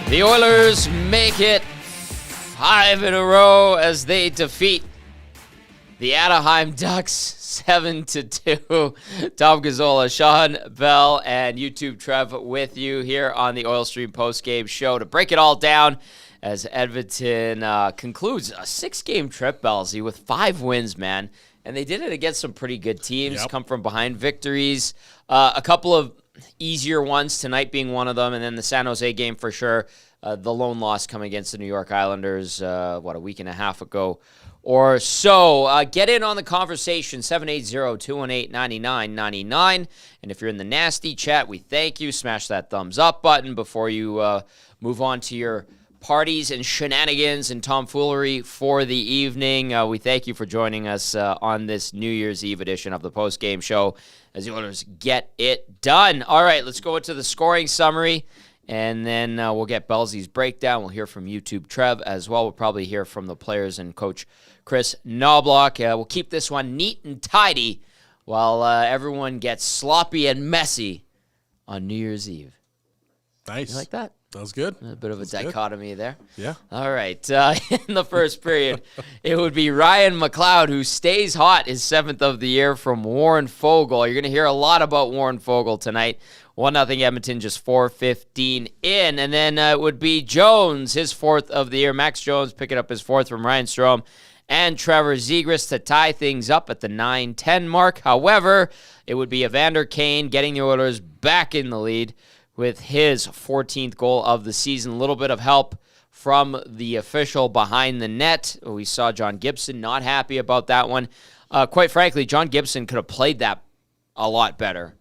The Oilers make it 5 in a row as they defeat the Anaheim Ducks 7-2. Tom Gazzola, Shawn Belle, and YouTube Trev with you here on the Oil Stream Postgame show to break it all down as Edmonton concludes a 6-game trip, Bellsy, with 5 wins, man. And they did it against some pretty good teams, come from behind victories. A couple of easier ones, tonight being one of them, and then the San Jose game for sure. The lone loss coming against the New York Islanders, a week and a half ago or so. Get in on the conversation, 780-218-9999. And if you're in the nasty chat, we thank you. Smash that thumbs up button before you move on to your parties and shenanigans and tomfoolery for the evening. We thank you for joining us on this New Year's Eve edition of the Post-Game Show as the Oilers get it done. All right, let's go into the scoring summary. And then we'll get Belzy's breakdown. We'll hear from YouTube Trev as well. We'll probably hear from the players and Coach Chris Knoblauch. We'll keep this one neat and tidy while everyone gets sloppy and messy on New Year's Eve. Nice. You like that? That was good. A bit of a dichotomy there. Yeah. All right. In the first period, it would be Ryan McLeod, who stays hot, his 7th of the year from Warren Fogle. You're going to hear a lot about Warren Fogle tonight. 1-0 Edmonton, just 4:15 in. And then it would be Jones, his 4th of the year. Max Jones picking up his 4th from Ryan Strome and Trevor Zegras to tie things up at the 9:10 mark. However, it would be Evander Kane getting the Oilers back in the lead with his 14th goal of the season. A little bit of help from the official behind the net. We saw John Gibson not happy about that one. Quite frankly, John Gibson could have played that a lot better.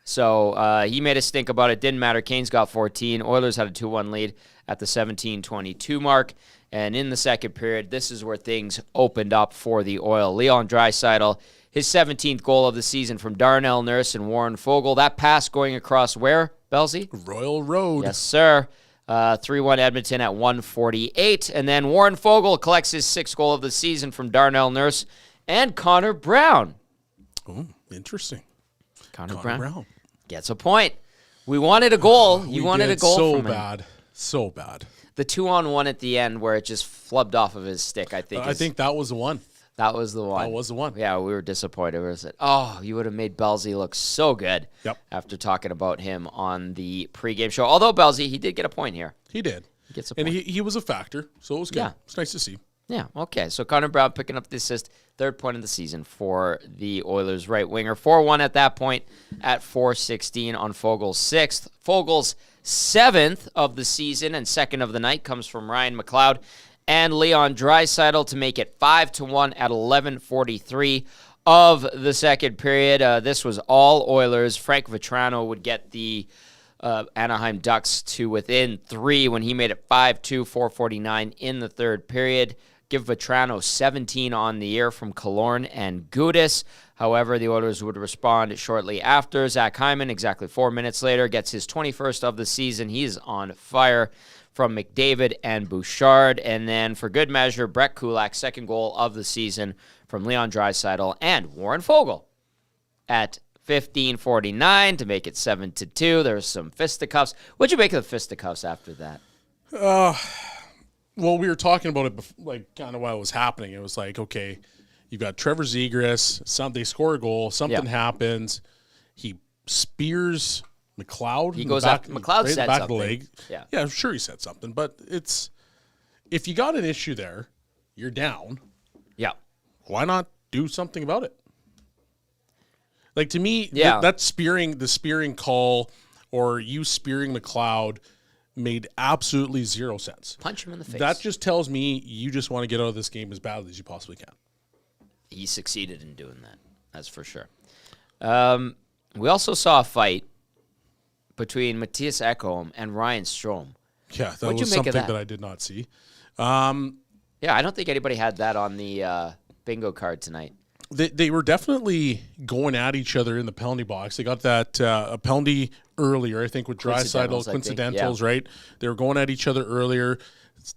So he made a stink about it. Didn't matter. Kane's got 14. Oilers had a 2-1 lead at the 17:22 mark. And in the second period, this is where things opened up for the Oil. Leon Draisaitl, his 17th goal of the season from Darnell Nurse and Warren Fogle. That pass going across where, Bellsy? Royal Road. Yes, sir. 3-1 Edmonton at 1:48. And then Warren Fogle collects his 6th goal of the season from Darnell Nurse and Connor Brown. Oh, interesting. Connor Brown gets a point. We wanted a goal. You wanted a goal so from him. bad. So bad. The 2-on-1 at the end where it just flubbed off of his stick, I think. I think that was the one. That was the one. That was the one. Yeah, we were disappointed. We said, oh, you would have made Bellsy look so good after talking about him on the pregame show. Although Bellsy, he did get a point here. He did. He gets a point. And he was a factor, so it was good. Yeah. It's nice to see. Yeah, okay. So Connor Brown picking up the assist, 3rd point of the season for the Oilers right winger. 4-1 at that point at 4:16 on Fogle's 6th. Fogle's 7th of the season and 2nd of the night comes from Ryan McLeod and Leon Draisaitl to make it 5-1 at 11:43 of the second period. This was all Oilers. Frank Vetrano would get the Anaheim Ducks to within 3 when he made it 5-2, 4:49 in the third period. Give Vetrano 17 on the year from Killorn and Gudis. However, the Oilers would respond shortly after. Zach Hyman, exactly 4 minutes later, gets his 21st of the season. He's on fire from McDavid and Bouchard. And then for good measure, Brett Kulak, 2nd goal of the season from Leon Draisaitl and Warren Fogle at 15:49 to make it 7-2. There's some fisticuffs. What'd you make of the fisticuffs after that? Well, we were talking about it kind of while it was happening. It was like, okay, you've got Trevor Zegras. They score a goal. Something happens. He spears McLeod. He goes after McLeod. Said back something. Of the leg. Yeah, I'm sure he said something. But if you got an issue there, you're down. Yeah. Why not do something about it? Like, to me, that the spearing call or you spearing McLeod made absolutely zero sense. Punch him in the face. That just tells me you just want to get out of this game as badly as you possibly can. He succeeded in doing that. That's for sure. We also saw a fight between Matthias Ekholm and Ryan Strome. Yeah, that was something that I did not see. Yeah, I don't think anybody had that on the bingo card tonight. They were definitely going at each other in the penalty box. They got that a penalty earlier, I think, with coincidentals, right? They were going at each other earlier.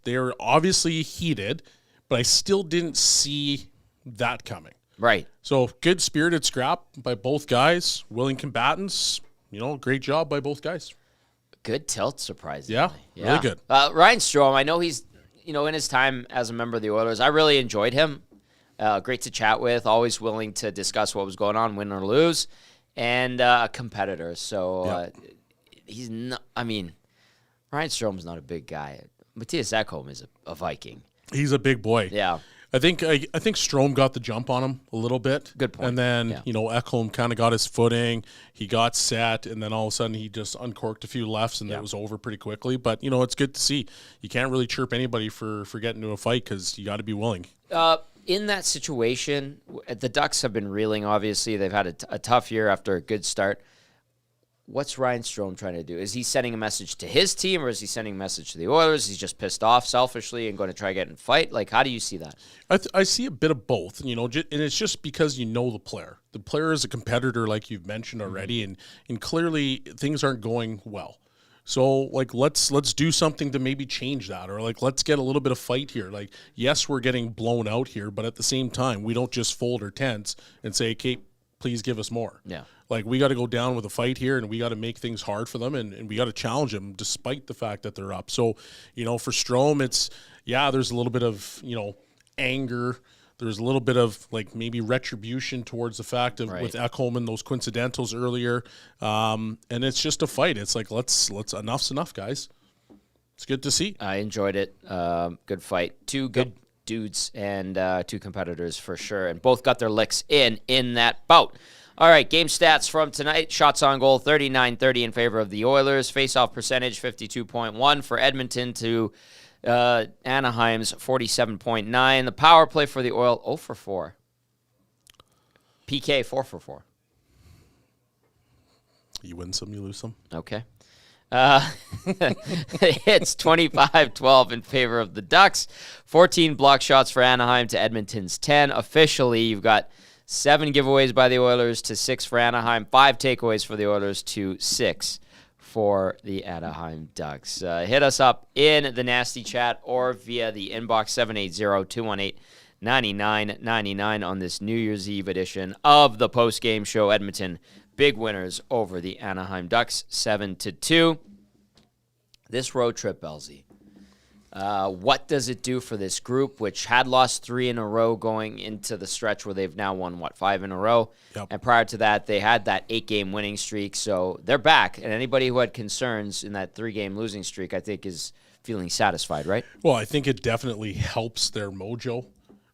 They were obviously heated, but I still didn't see that coming. Right. So good spirited scrap by both guys, willing combatants. Great job by both guys. Good tilt, surprisingly. Yeah, really good. Ryan Strome, I know he's, in his time as a member of the Oilers, I really enjoyed him. Great to chat with, always willing to discuss what was going on, win or lose, and a competitor. So he's not, Ryan Strome's not a big guy. Matthias Ekholm is a Viking. He's a big boy. Yeah. I think Strome got the jump on him a little bit. Good point. And then, Ekholm kind of got his footing. He got set, and then all of a sudden he just uncorked a few lefts, and it was over pretty quickly. But, it's good to see. You can't really chirp anybody for getting into a fight because you got to be willing. In that situation, the Ducks have been reeling, obviously. They've had a tough year after a good start. What's Ryan Strome trying to do? Is he sending a message to his team, or is he sending a message to the Oilers? He's just pissed off selfishly and going to try to get in a fight? Like, how do you see that? I see a bit of both, and it's just because the player. The player is a competitor, like you've mentioned already, and clearly things aren't going well. So, let's do something to maybe change that, or let's get a little bit of fight here. Yes, we're getting blown out here, but at the same time, we don't just fold our tents and say, "Okay, please give us more." Yeah. We got to go down with a fight here, and we got to make things hard for them, and we got to challenge them despite the fact that they're up. So, for Strome, it's there's a little bit of anger. There's a little bit of maybe retribution towards the fact of with Ekholm and those coincidentals earlier, and it's just a fight. It's let's enough's enough, guys. It's good to see. I enjoyed it. Good fight. Two good dudes and two competitors for sure, and both got their licks in that bout. All right, game stats from tonight. Shots on goal, 39-30 in favor of the Oilers. Face-off percentage, 52.1 for Edmonton to Anaheim's 47.9. The power play for the Oil, 0 for 4. PK, 4 for 4. You win some, you lose some. Okay. It's 25-12 in favor of the Ducks. 14 block shots for Anaheim to Edmonton's 10. Officially, you've got 7 giveaways by the Oilers to 6 for Anaheim. 5 takeaways for the Oilers to 6 for the Anaheim Ducks. Hit us up in the nasty chat or via the inbox 780-218-9999 on this New Year's Eve edition of the Postgame Show. Edmonton, big winners over the Anaheim Ducks, 7-2. This road trip, Belzy. What does it do for this group, which had lost 3 in a row going into the stretch where they've now won, 5 in a row? Yep. And prior to that, they had that 8-game winning streak. So they're back. And anybody who had concerns in that 3-game losing streak, I think, is feeling satisfied, right? Well, I think it definitely helps their mojo,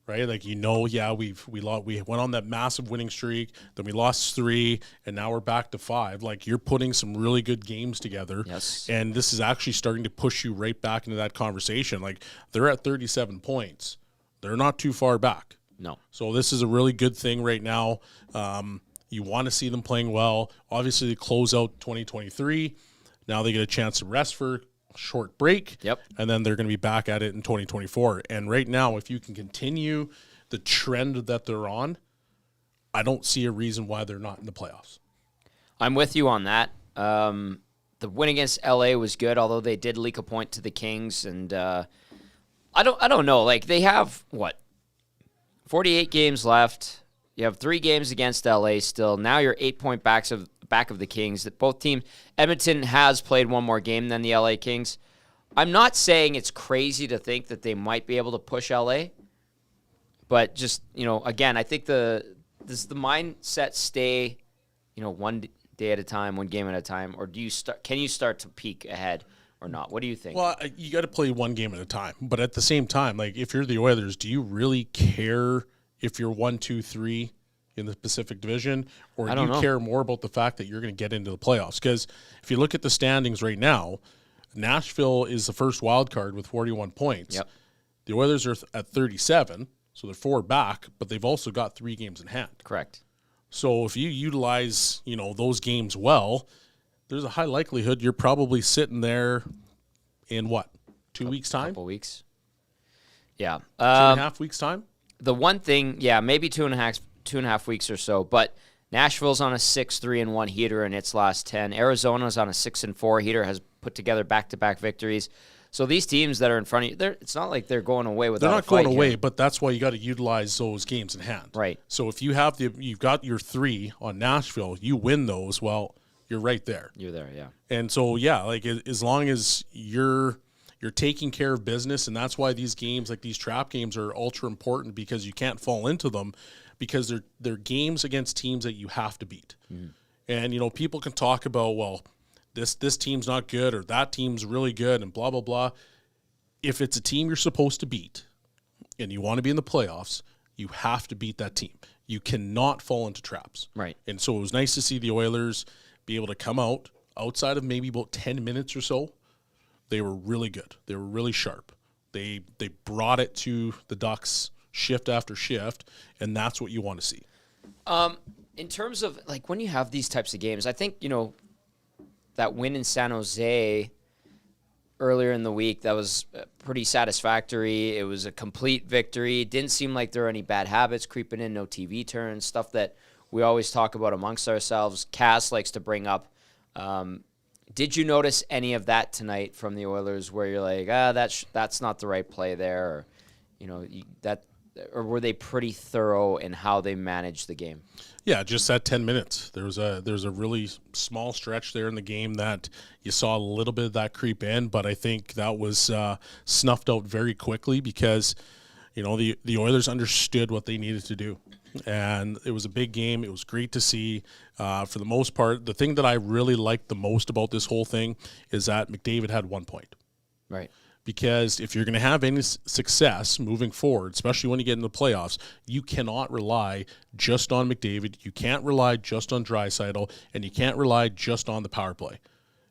right? We went on that massive winning streak, then we lost 3, and now we're back to 5. You're putting some really good games together. Yes. And this is actually starting to push you right back into that conversation. They're at 37 points. They're not too far back. No. So this is a really good thing right now. You want to see them playing well. Obviously, they close out 2023. Now they get a chance to rest for short break. Yep. And then they're going to be back at it in 2024. And right now, if you can continue the trend that they're on, I don't see a reason why they're not in the playoffs. I'm with you on that. The win against LA was good, although they did leak a point to the Kings. And I don't know. They have, 48 games left. You have 3 games against LA still. Now you're 8-point back of the Kings. That both teams, Edmonton has played one more game than the LA Kings. I'm not saying it's crazy to think that they might be able to push LA, but just, again, I think does the mindset stay, one day at a time, one game at a time, or can you start to peek ahead or not? What do you think? Well, you got to play one game at a time, but at the same time, if you're the Oilers, do you really care if you're 1, 2, 3 in the Pacific Division, or do you care more about the fact that you're going to get into the playoffs? Because if you look at the standings right now, Nashville is the first wild card with 41 points. Yep. The Oilers are at 37, so they're 4 back, but they've also got 3 games in hand. Correct. So if you utilize, those games well, there's a high likelihood you're probably sitting there in 2 weeks' time? Couple weeks. Yeah. 2.5 weeks' time? The one thing, maybe 2.5 2.5 weeks or so. But Nashville's on a 6-3-1 heater in its last 10. Arizona's on a 6-4 heater, has put together back-to-back victories. So these teams that are in front of you, it's not like they're going away without a fight. They're not going away, but that's why you got to utilize those games in hand. Right. So if you've got your 3 on Nashville, you win those, well, you're right there. You're there, yeah. And so, yeah, like as long as you're taking care of business, and that's why these games, like these trap games, are ultra important, because you can't fall into them, because they're games against teams that you have to beat. Mm-hmm. And, people can talk about, well, this team's not good or that team's really good and blah, blah, blah. If it's a team you're supposed to beat and you want to be in the playoffs, you have to beat that team. You cannot fall into traps. Right. And so it was nice to see the Oilers be able to come outside of maybe about 10 minutes or so. They were really good. They were really sharp. They brought it to the Ducks shift after shift, and that's what you want to see. In terms of, like, when you have these types of games, I think, that win in San Jose earlier in the week, that was pretty satisfactory. It was a complete victory. It didn't seem like there were any bad habits creeping in, no TV turns, stuff that we always talk about amongst ourselves. Cass likes to bring up. Did you notice any of that tonight from the Oilers where you're like, that's not the right play there, or, or were they pretty thorough in how they managed the game? Yeah, just that 10 minutes. There's a really small stretch there in the game that you saw a little bit of that creep in, but I think that was snuffed out very quickly because, the Oilers understood what they needed to do. And it was a big game. It was great to see. For the most part, the thing that I really liked the most about this whole thing is that McDavid had 1 point. Right. Because if you're going to have any success moving forward, especially when you get into the playoffs, you cannot rely just on McDavid. You can't rely just on Draisaitl, and you can't rely just on the power play.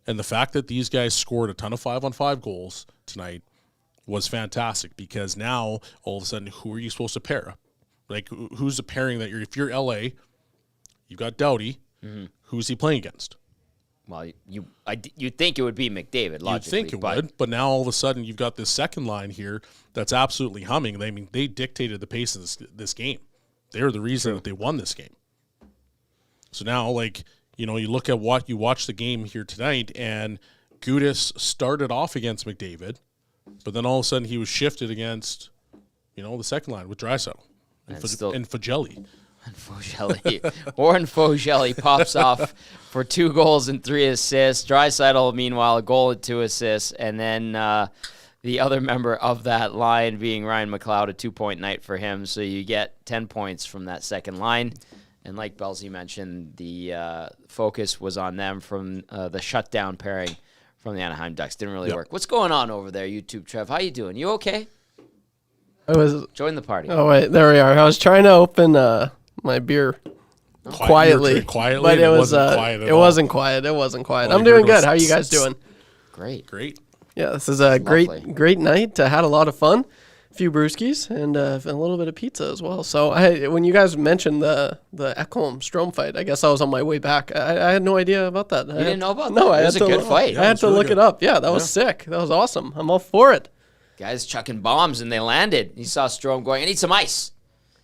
And the fact that these guys scored a ton of 5-on-5 goals tonight was fantastic, because now all of a sudden, who are you supposed to pair? Like, who's the pairing that if you're LA, you've got Doughty. Mm-hmm. Who's he playing against? Well, you'd think it would be McDavid, logically. You'd think it would, but now all of a sudden you've got this second line here that's absolutely humming. I mean, they dictated the pace of this game. They're the reason that they won this game. So now, you look at what you watch the game here tonight, and Gudas started off against McDavid, but then all of a sudden he was shifted against, the second line with Draisaitl and Fogelli. And Fogelli. Warren Fogelli pops off for 2 goals and 3 assists. Draisaitl, meanwhile, a goal and 2 assists. And then the other member of that line being Ryan McLeod, a 2-point night for him. So you get 10 points from that second line. And like Belsey mentioned, the focus was on them from the shutdown pairing from the Anaheim Ducks. Didn't really work. What's going on over there, YouTube, Trev? How you doing? You okay? Join the party. Oh, wait, there we are. I was trying to open my beer quietly, but it wasn't quiet. It wasn't quiet. It wasn't quiet. I'm doing good. How are you guys doing? Great. Yeah, this is a great night. I had a lot of fun. A few brewskis and a little bit of pizza as well. So when you guys mentioned the Ekholm-Strome fight, I guess I was on my way back. I had no idea about that. You didn't know about that? No, it was a good fight. I had to look it up. Yeah, that was sick. That was awesome. I'm all for it. Guys chucking bombs and they landed. You saw Strome going, I need some ice.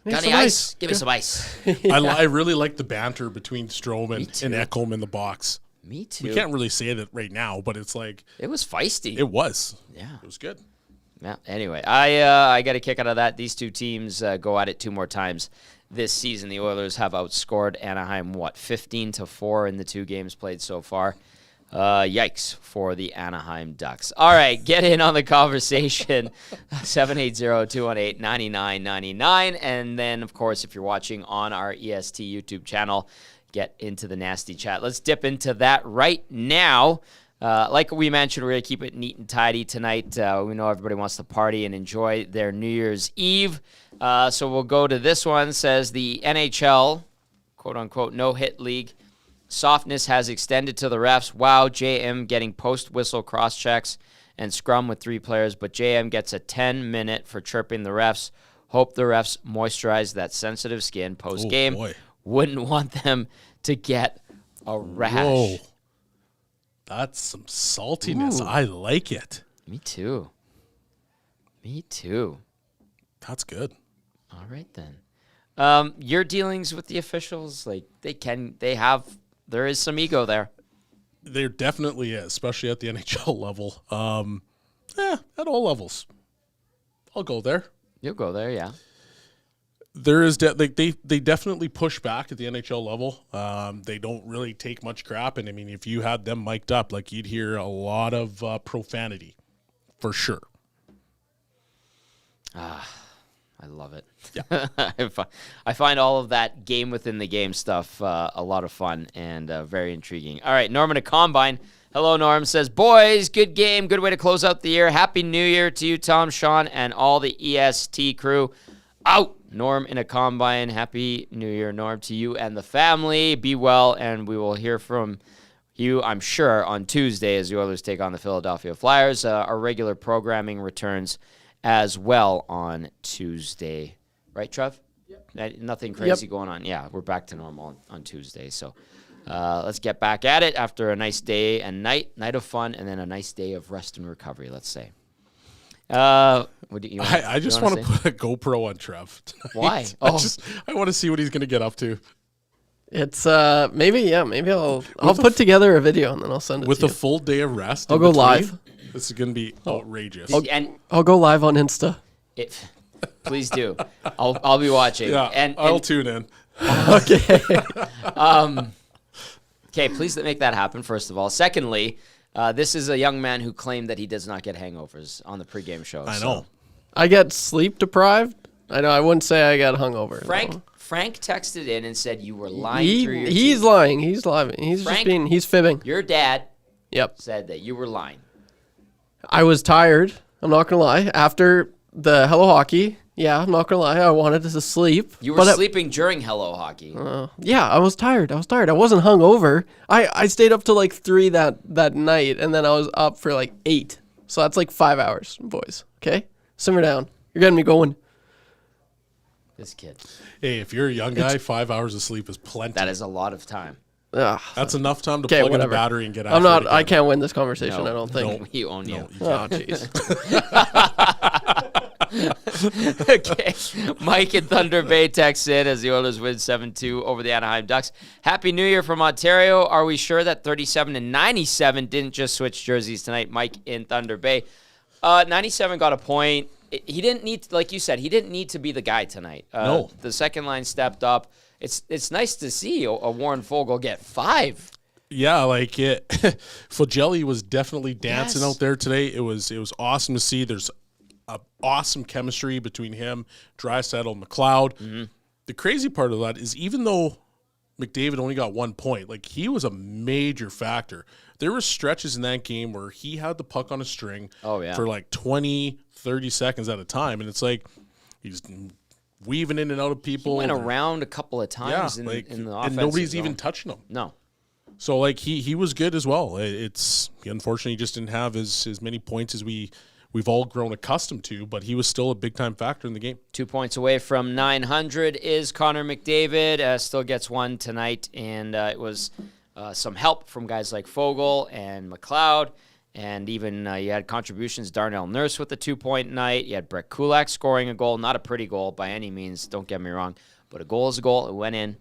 Got any ice? Give me some ice. I really like the banter between Strome and Ekholm in the box. Me too. We can't really say that right now, but it's like... It was feisty. It was. Yeah. It was good. Yeah. Anyway, I got a kick out of that. These two teams go at it 2 more times this season. The Oilers have outscored Anaheim, 15-4 in the 2 games played so far. Yikes for the Anaheim Ducks. All right, get in on the conversation, 780-218-9999. And then, of course, if you're watching on our EST YouTube channel, get into the nasty chat. Let's dip into that right now. Like we mentioned, we're going to keep it neat and tidy tonight. We know everybody wants to party and enjoy their New Year's Eve. So we'll go to this one. Says the NHL, quote-unquote, no-hit league. Softness has extended to the refs. Wow, JM getting post-whistle cross-checks and scrum with 3 players, but JM gets a 10-minute for chirping the refs. Hope the refs moisturize that sensitive skin post-game. Oh, boy. Wouldn't want them to get a rash. Whoa. That's some saltiness. Ooh. I like it. Me too. Me too. That's good. All right, then. Your dealings with the officials, there is some ego there. There definitely is, especially at the NHL level. At all levels. I'll go there. You'll go there, yeah. There is they definitely push back at the NHL level. They don't really take much crap, and I mean, if you had them mic'd up, like you'd hear a lot of profanity, for sure. I love it. Yeah. I find all of that game within the game stuff a lot of fun and very intriguing. All right, Norman at Combine. Hello, Norm. Says, boys, good game. Good way to close out the year. Happy New Year to you, Tom, Sean, and all the EST crew. Out. Norm in a Combine. Happy New Year, Norm, to you and the family. Be well, and we will hear from you, I'm sure, on Tuesday as the Oilers take on the Philadelphia Flyers. Our regular programming returns as well on Tuesday. Right, Trev? Yep. Nothing crazy going on. Yeah, we're back to normal on Tuesday. So let's get back at it after a nice day and night of fun, and then a nice day of rest and recovery, let's say. What do you want, I just want to put a GoPro on Trev tonight. Why? I want to see what he's going to get up to. It's maybe I'll put together a video and then I'll send it with to you. a full day of rest. I'll go live. This is going to be outrageous. I'll go live on Insta. Please do. I'll be watching. Yeah, and I'll tune in. Okay. Okay, please make that happen, first of all. Secondly, this is a young man who claimed that he does not get hangovers on the pregame show. I know. I get sleep deprived. I know. I wouldn't say I got hungover. Frank texted in and said you were lying through your He's teeth. lying. He's lying. He's fibbing. Your dad Yep. said that you were lying. I was tired. I'm not going to lie. After the Hello Hockey, yeah, I'm not going to lie. I wanted to sleep. You were sleeping during Hello Hockey. Yeah, I was tired. I wasn't hungover. I stayed up till like 3 that night, and then I was up for like 8. So that's like 5 hours, boys. Okay? Simmer down. You're getting me going. This kid. Hey, if you're a young guy, 5 hours of sleep is plenty. That is a lot of time. That's enough time to plug in a battery and get out. I can't win this conversation, I don't think. No, we own you. Oh, jeez. Okay. Mike in Thunder Bay texts in as the Oilers win 7-2 over the Anaheim Ducks. Happy New Year from Ontario. Are we sure that 37 and 97 didn't just switch jerseys tonight? Mike in Thunder Bay. 97 got a point. He didn't need, like you said, he didn't need to be the guy tonight. No. The second line stepped up. It's nice to see a Warren Fogle get 5. Yeah, like it. Fogle was definitely dancing out there today. It was awesome to see. There's awesome chemistry between him, Draisaitl, and McLeod. Mm-hmm. The crazy part of that is even though McDavid only got 1 point, like he was a major factor. There were stretches in that game where he had the puck on a string for like 20, 30 seconds at a time, and it's like he's weaving in and out of people. He went around a couple of times in the offense. And nobody's even touching him. No. So, like, he was good as well. He unfortunately just didn't have as many points as we've all grown accustomed to, but he was still a big-time factor in the game. 2 points away from 900 is Connor McDavid. Still gets one tonight, and it was some help from guys like Fogle and McLeod, and even you had contributions. Darnell Nurse with a 2-point night. You had Brett Kulak scoring a goal. Not a pretty goal by any means, don't get me wrong, but a goal is a goal. It went in,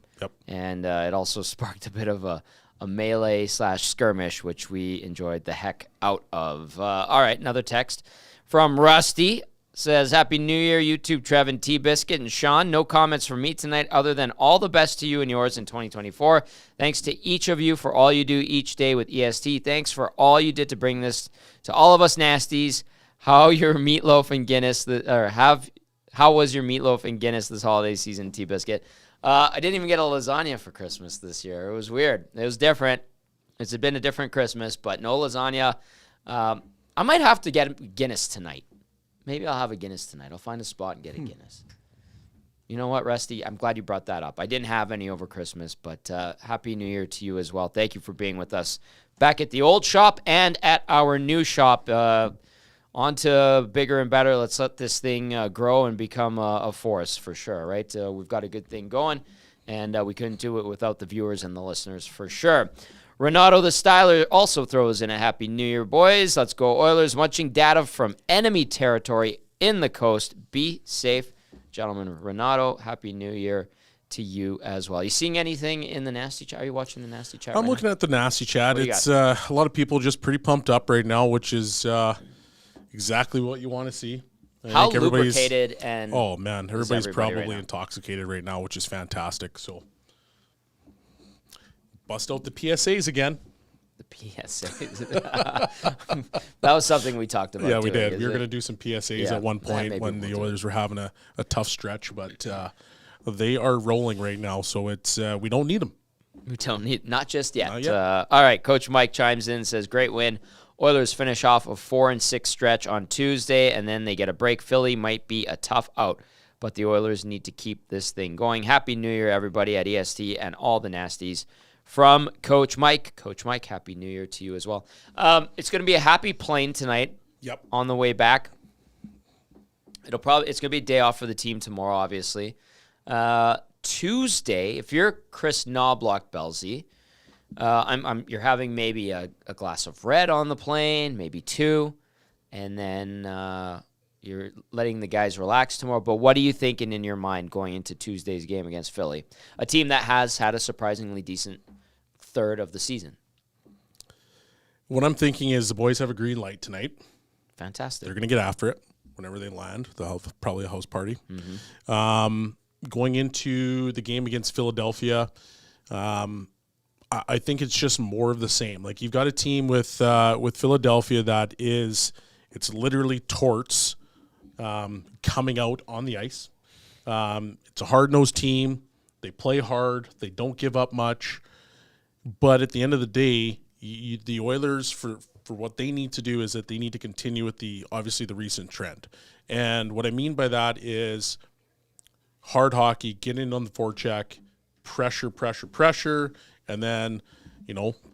and it also sparked a bit of a melee/skirmish, which we enjoyed the heck out of. All right, another text from Rusty. Says, Happy New Year, YouTube, Trev and T-Biscuit and Sean. No comments from me tonight other than all the best to you and yours in 2024. Thanks to each of you for all you do each day with EST. Thanks for all you did to bring this to all of us nasties. How was your meatloaf and Guinness this holiday season, T-Biscuit? I didn't even get a lasagna for Christmas this year. It was weird. It was different. It's been a different Christmas, but no lasagna. I might have to get Guinness tonight. Maybe I'll have a Guinness tonight. I'll find a spot and get a Guinness. You know what, Rusty? I'm glad you brought that up. I didn't have any over Christmas, but Happy New Year to you as well. Thank you for being with us back at the old shop and at our new shop. On to bigger and better. Let's let this thing grow and become a force for sure, right? We've got a good thing going, and we couldn't do it without the viewers and the listeners for sure. Renato the Styler also throws in a Happy New Year, boys. Let's go Oilers. Munching data from enemy territory in the coast. Be safe. Gentleman Renato, Happy New Year to you as well. You seeing anything in the nasty chat? Are you watching the nasty chat? I'm looking at the nasty chat. It's a lot of people just pretty pumped up right now, which is exactly what you want to see. How lubricated and everybody's probably intoxicated right now, which is fantastic. So bust out the PSAs again. The PSAs. That was something we talked about. Yeah, we did. We were going to do some PSAs at one point when the Oilers were having a tough stretch, but they are rolling right now, so it's we don't need them. We don't need, not just yet. Not yet. All right, Coach Mike chimes in, says, great win. Oilers finish off a 4-6 stretch on Tuesday, and then they get a break. Philly might be a tough out, but the Oilers need to keep this thing going. Happy New Year, everybody at EST and all the nasties. From Coach Mike. Coach Mike, Happy New Year to you as well. It's going to be a happy plane tonight. Yep. On the way back. It's going to be a day off for the team tomorrow, obviously. Tuesday, if you're Chris Knoblauch, Belsey, you're having maybe a glass of red on the plane, maybe two, and then you're letting the guys relax tomorrow. But what are you thinking in your mind going into Tuesday's game against Philly, a team that has had a surprisingly decent third of the season? What I'm thinking is the boys have a green light tonight. Fantastic. They're going to get after it whenever they land. They'll have probably a house party. Mm-hmm. Going into the game against Philadelphia, I think it's just more of the same. Like, you've got a team with Philadelphia that it's literally torts coming out on the ice. It's a hard-nosed team. They play hard. They don't give up much. But at the end of the day, the Oilers, for what they need to do is that they need to continue with obviously the recent trend. And what I mean by that is hard hockey, get in on the forecheck, pressure, and then,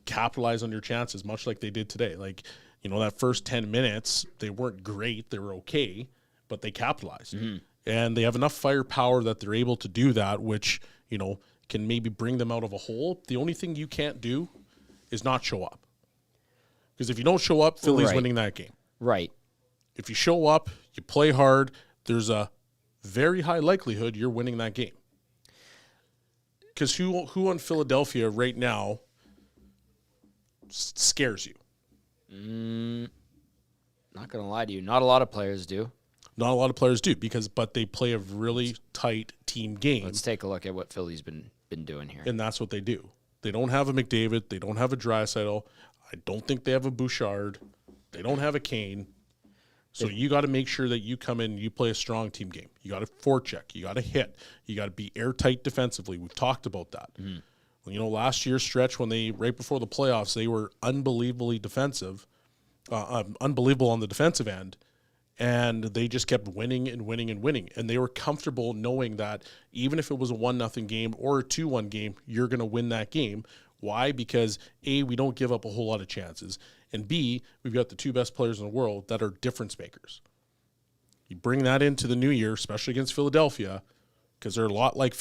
capitalize on your chances, much like they did today. Like, that first 10 minutes, they weren't great. They were okay, but they capitalized. Mm-hmm. And they have enough firepower that they're able to do that, which, can maybe bring them out of a hole. The only thing you can't do is not show up. Because if you don't show up, Philly's winning that game. Right. If you show up, you play hard, there's a very high likelihood you're winning that game. Because who on Philadelphia right now scares you? Not going to lie to you. Not a lot of players do. Not a lot of players do, but they play a really tight team game. Let's take a look at what Philly's been doing here. And that's what they do. They don't have a McDavid. They don't have a Draisaitl. I don't think they have a Bouchard. They don't have a Kane. So you got to make sure that you come in and you play a strong team game. You got to forecheck. You got to hit. You got to be airtight defensively. We've talked about that. Mm-hmm. Last year's stretch right before the playoffs, they were unbelievably defensive, unbelievable on the defensive end, and they just kept winning and winning and winning. And they were comfortable knowing that even if it was a 1-0 game or a 2-1 game, you're going to win that game. Why? Because A, we don't give up a whole lot of chances. And B, we've got the two best players in the world that are difference makers. You bring that into the new year, especially against Philadelphia, because they're a lot like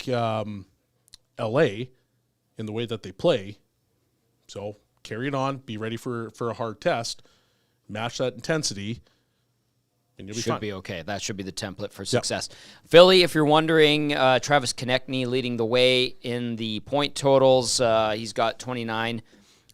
LA in the way that they play. So carry it on, be ready for a hard test, match that intensity, and you'll be fine. Should be okay. That should be the template for success. Yep. Philly, if you're wondering, Travis Konechny leading the way in the point totals. He's got 29.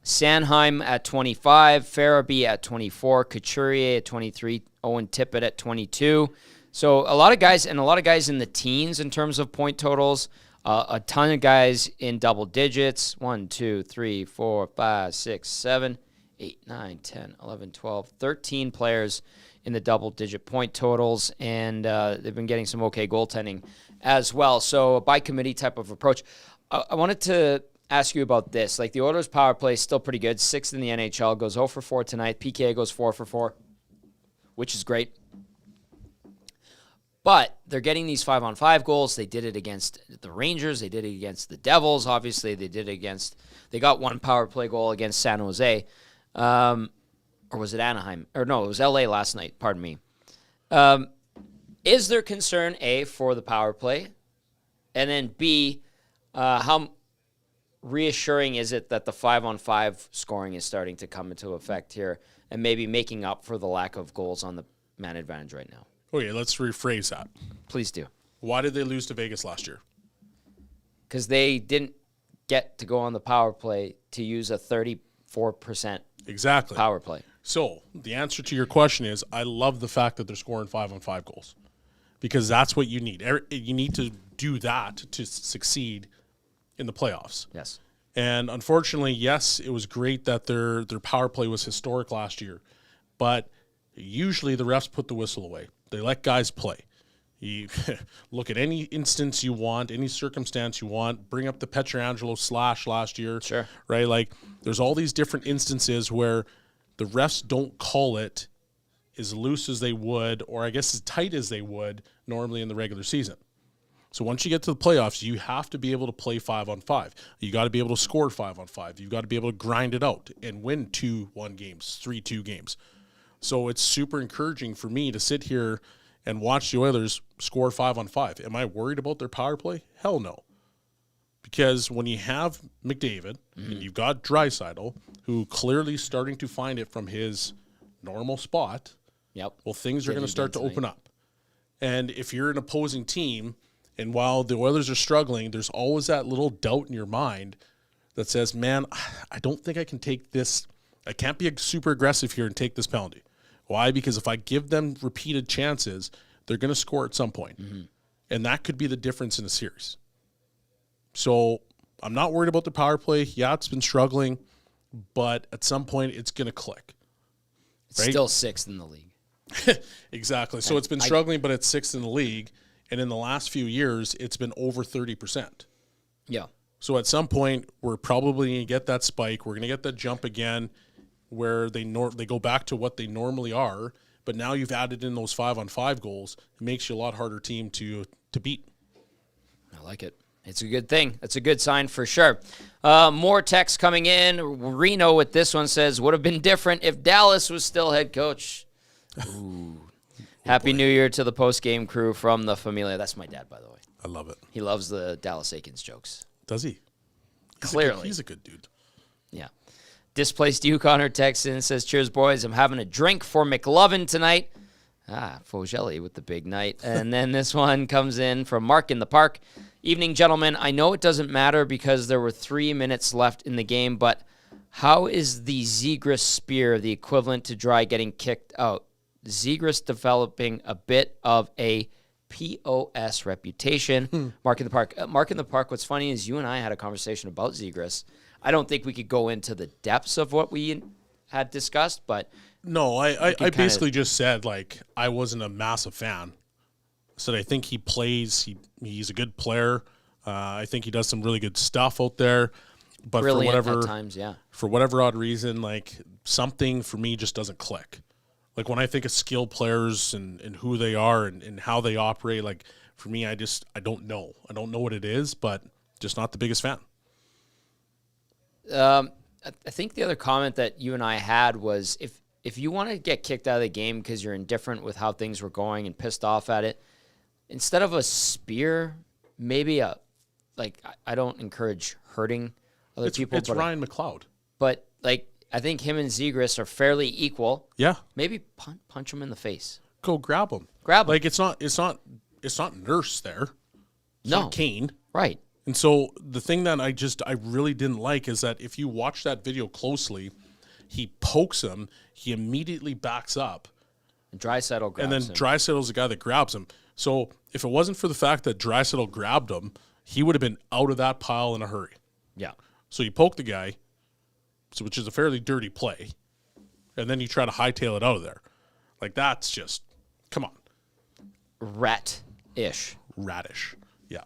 Sanheim at 25, Farabee at 24, Couturier at 23, Owen Tippett at 22. So a lot of guys in the teens in terms of point totals. A ton of guys in double digits. 1, 2, 3, 4, 5, 6, 7, 8, 9, 10, 11, 12, 13 players in the double-digit point totals, and they've been getting some okay goaltending as well. So a by-committee type of approach. I wanted to ask you about this. Like, the Oilers' power play is still pretty good. 6th in the NHL, goes 0 for 4 tonight. PK goes 4 for 4, which is great. But they're getting these 5-on-5 goals. They did it against the Rangers. They did it against the Devils. Obviously, they got one power play goal against San Jose. Or was it Anaheim? Or no, it was LA last night. Pardon me. Is there concern, A, for the power play? And then B, how reassuring is it that the 5-on-5 scoring is starting to come into effect here and maybe making up for the lack of goals on the man advantage right now? Okay, let's rephrase that. Please do. Why did they lose to Vegas last year? Because they didn't get to go on the power play to use a 34% exactly power play. So the answer to your question is I love the fact that they're scoring 5-on-5 goals because that's what you need. You need to do that to succeed in the playoffs. Yes. And unfortunately, yes, it was great that their power play was historic last year, but usually the refs put the whistle away. They let guys play. You look at any instance you want, any circumstance you want, bring up the Pietrangelo slash last year. Sure. Right? Like, there's all these different instances where the refs don't call it as loose as they would, or I guess as tight as they would normally in the regular season. So once you get to the playoffs, you have to be able to play 5-on-5. You got to be able to score 5-on-5. You've got to be able to grind it out and win 2-1 games, 3-2 games. So it's super encouraging for me to sit here and watch the Oilers score 5-on-5. Am I worried about their power play? Hell no. Because when you have McDavid and you've got Draisaitl, who clearly starting to find it from his normal spot, well, things are going to start to open up. And if you're an opposing team, and while the Oilers are struggling, there's always that little doubt in your mind that says, man, I don't think I can take this. I can't be super aggressive here and take this penalty. Why? Because if I give them repeated chances, they're going to score at some point. And that could be the difference in the series. So I'm not worried about the power play. Yeah, it's been struggling, but at some point it's going to click. It's still 6th in the league. Exactly. So it's been struggling, but it's 6th in the league. And in the last few years, it's been over 30%. Yeah. So at some point, we're probably going to get that spike. We're going to get that jump again where they go back to what they normally are. But now you've added in those 5-on-5 goals. It makes you a lot harder team to beat. I like it. It's a good thing. It's a good sign for sure. More text coming in. Reno with this one says, would have been different if Dallas was still head coach. Ooh. Happy New Year to the post-game crew from the Familia. That's my dad, by the way. I love it. He loves the Dallas Aikens jokes. Does he? Clearly. He's a good dude. Yeah. Displaced Yukon or Texan says, cheers, boys. I'm having a drink for McLovin tonight. Fogle with the big night. And then this one comes in from Mark in the Park. Evening, gentlemen. I know it doesn't matter because there were 3 minutes left in the game, but how is the Zegras spear the equivalent to Dry getting kicked out? Zegras developing a bit of a POS reputation. Mark in the Park. Mark in the Park, what's funny is you and I had a conversation about Zegras. I don't think we could go into the depths of what we had discussed, but... No, I basically just said, like, I wasn't a massive fan. I said I think he plays, he's a good player. I think he does some really good stuff out there. But brilliant for whatever, at times, yeah. For whatever odd reason, like, something for me just doesn't click. Like, when I think of skilled players and who they are and how they operate, like, for me, I don't know. I don't know what it is, but just not the biggest fan. I think the other comment that you and I had was if you want to get kicked out of the game because you're indifferent with how things were going and pissed off at it, instead of a spear, maybe I don't encourage hurting other people. It's Ryan McLeod. But, like, I think him and Zegras are fairly equal. Yeah. Maybe punch him in the face. Go grab him. Like, it's not Nurse there. It's not Kane. Right. And so the thing that I really didn't like is that if you watch that video closely, he pokes him, he immediately backs up. And Draisaitl grabs him. And then Draisaitl's the guy that grabs him. So if it wasn't for the fact that Draisaitl grabbed him, he would have been out of that pile in a hurry. Yeah. So you poke the guy, which is a fairly dirty play, and then you try to hightail it out of there. Like, that's just, come on. Rat-ish. Radish. Yeah.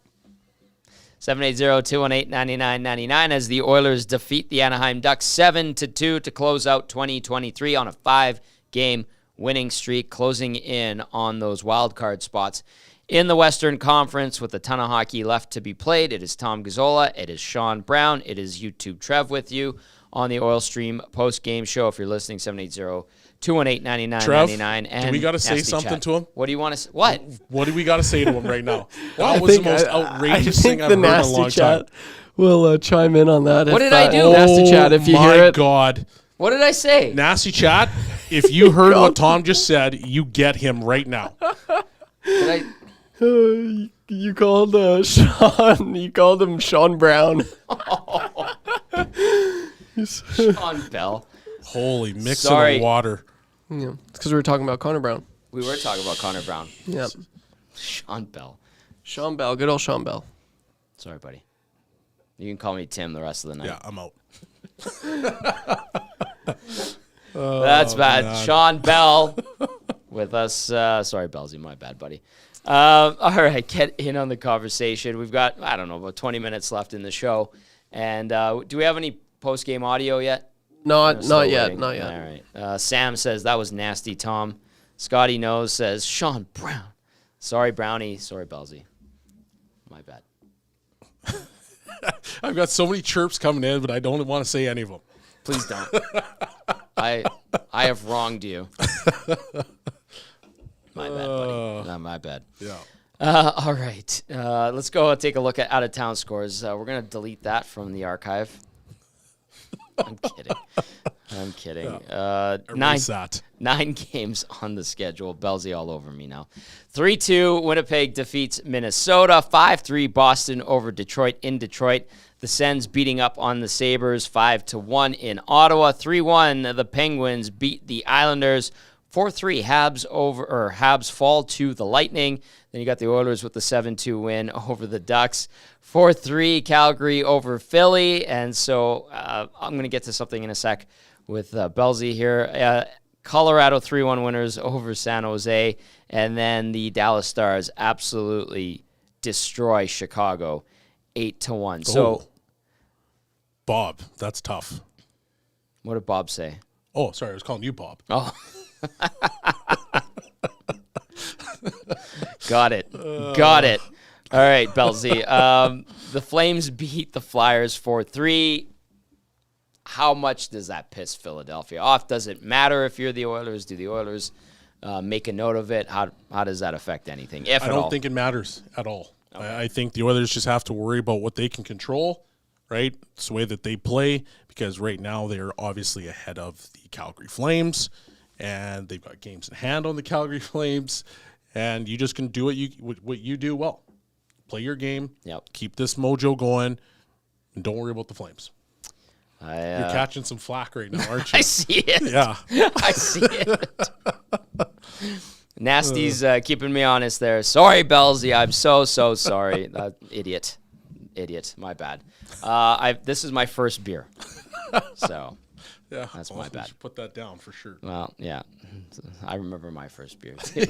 780-218-9999 as the Oilers defeat the Anaheim Ducks 7-2 to close out 2023 on a 5-game winning streak, closing in on those wild card spots in the Western Conference with a ton of hockey left to be played. It is Tom Gazzola. It is Sean Brown. It is YouTube Trev with you on the Oil Stream post-game show. If you're listening, 780-218-9999. And do we got to say something to him? What do you want to say? What do we got to say to him right now? That was the most outrageous thing I've heard in a long time. We'll chime in on that. What did I do? Nasty Chat, if you hear it. Oh, my God. What did I say? Nasty Chat, If you heard what Tom just said, you get him right now. You called Shawn. You called him Shawn Brown. Shawn Belle. Holy mix of water. Yeah, it's because we were talking about Connor Brown. We were talking about Connor Brown. Yeah. Shawn Belle. Shawn Belle. Good old Shawn Belle. Sorry, buddy. You can call me Tim the rest of the night. Yeah, I'm out. That's bad. Man. Shawn Belle with us. Sorry, Bellsy. My bad, buddy. All right, get in on the conversation. We've got, I don't know, about 20 minutes left in the show. And do we have any post-game audio yet? Not yet. All right. Sam says, that was nasty, Tom. Scotty Knows says, Shawn Brown. Sorry, Brownie. Sorry, Bellsy. My bad. I've got so many chirps coming in, but I don't want to say any of them. Please don't. I have wronged you. My bad, buddy. Not my bad. Yeah. All right. Let's go and take a look at out-of-town scores. We're going to delete that from the archive. I'm kidding. Yeah. 9 games on the schedule. Bellsy all over me now. 3-2, Winnipeg defeats Minnesota. 5-3, Boston over Detroit in Detroit. The Sens beating up on the Sabres 5-1 in Ottawa. 3-1, the Penguins beat the Islanders. 4-3, Habs fall to the Lightning. Then you got the Oilers with the 7-2 win over the Ducks. 4-3, Calgary over Philly. And so I'm going to get to something in a sec with Bellsy here. Colorado 3-1 winners over San Jose. And then the Dallas Stars absolutely destroy Chicago 8-1. So, Bob, that's tough. What did Bob say? Oh, sorry, I was calling you Bob. Oh. Got it. All right, Bellsy. The Flames beat the Flyers 4-3. How much does that piss Philadelphia off? Does it matter if you're the Oilers? Do the Oilers make a note of it? How does that affect anything, if at all? I don't think it matters at all. Okay. I think the Oilers just have to worry about what they can control, right? It's the way that they play, because right now they're obviously ahead of the Calgary Flames, and they've got games in hand on the Calgary Flames, and you just can do what you do well. Play your game, keep this mojo going, and don't worry about the Flames. You're catching some flack right now, aren't you? I see it. Yeah. I see it. Nasty's keeping me honest there. Sorry, Bellsy. I'm so sorry. Idiot. My bad. This is my first beer. So yeah, that's my bad. Put that down for sure. Well, yeah. I remember my first beer, too.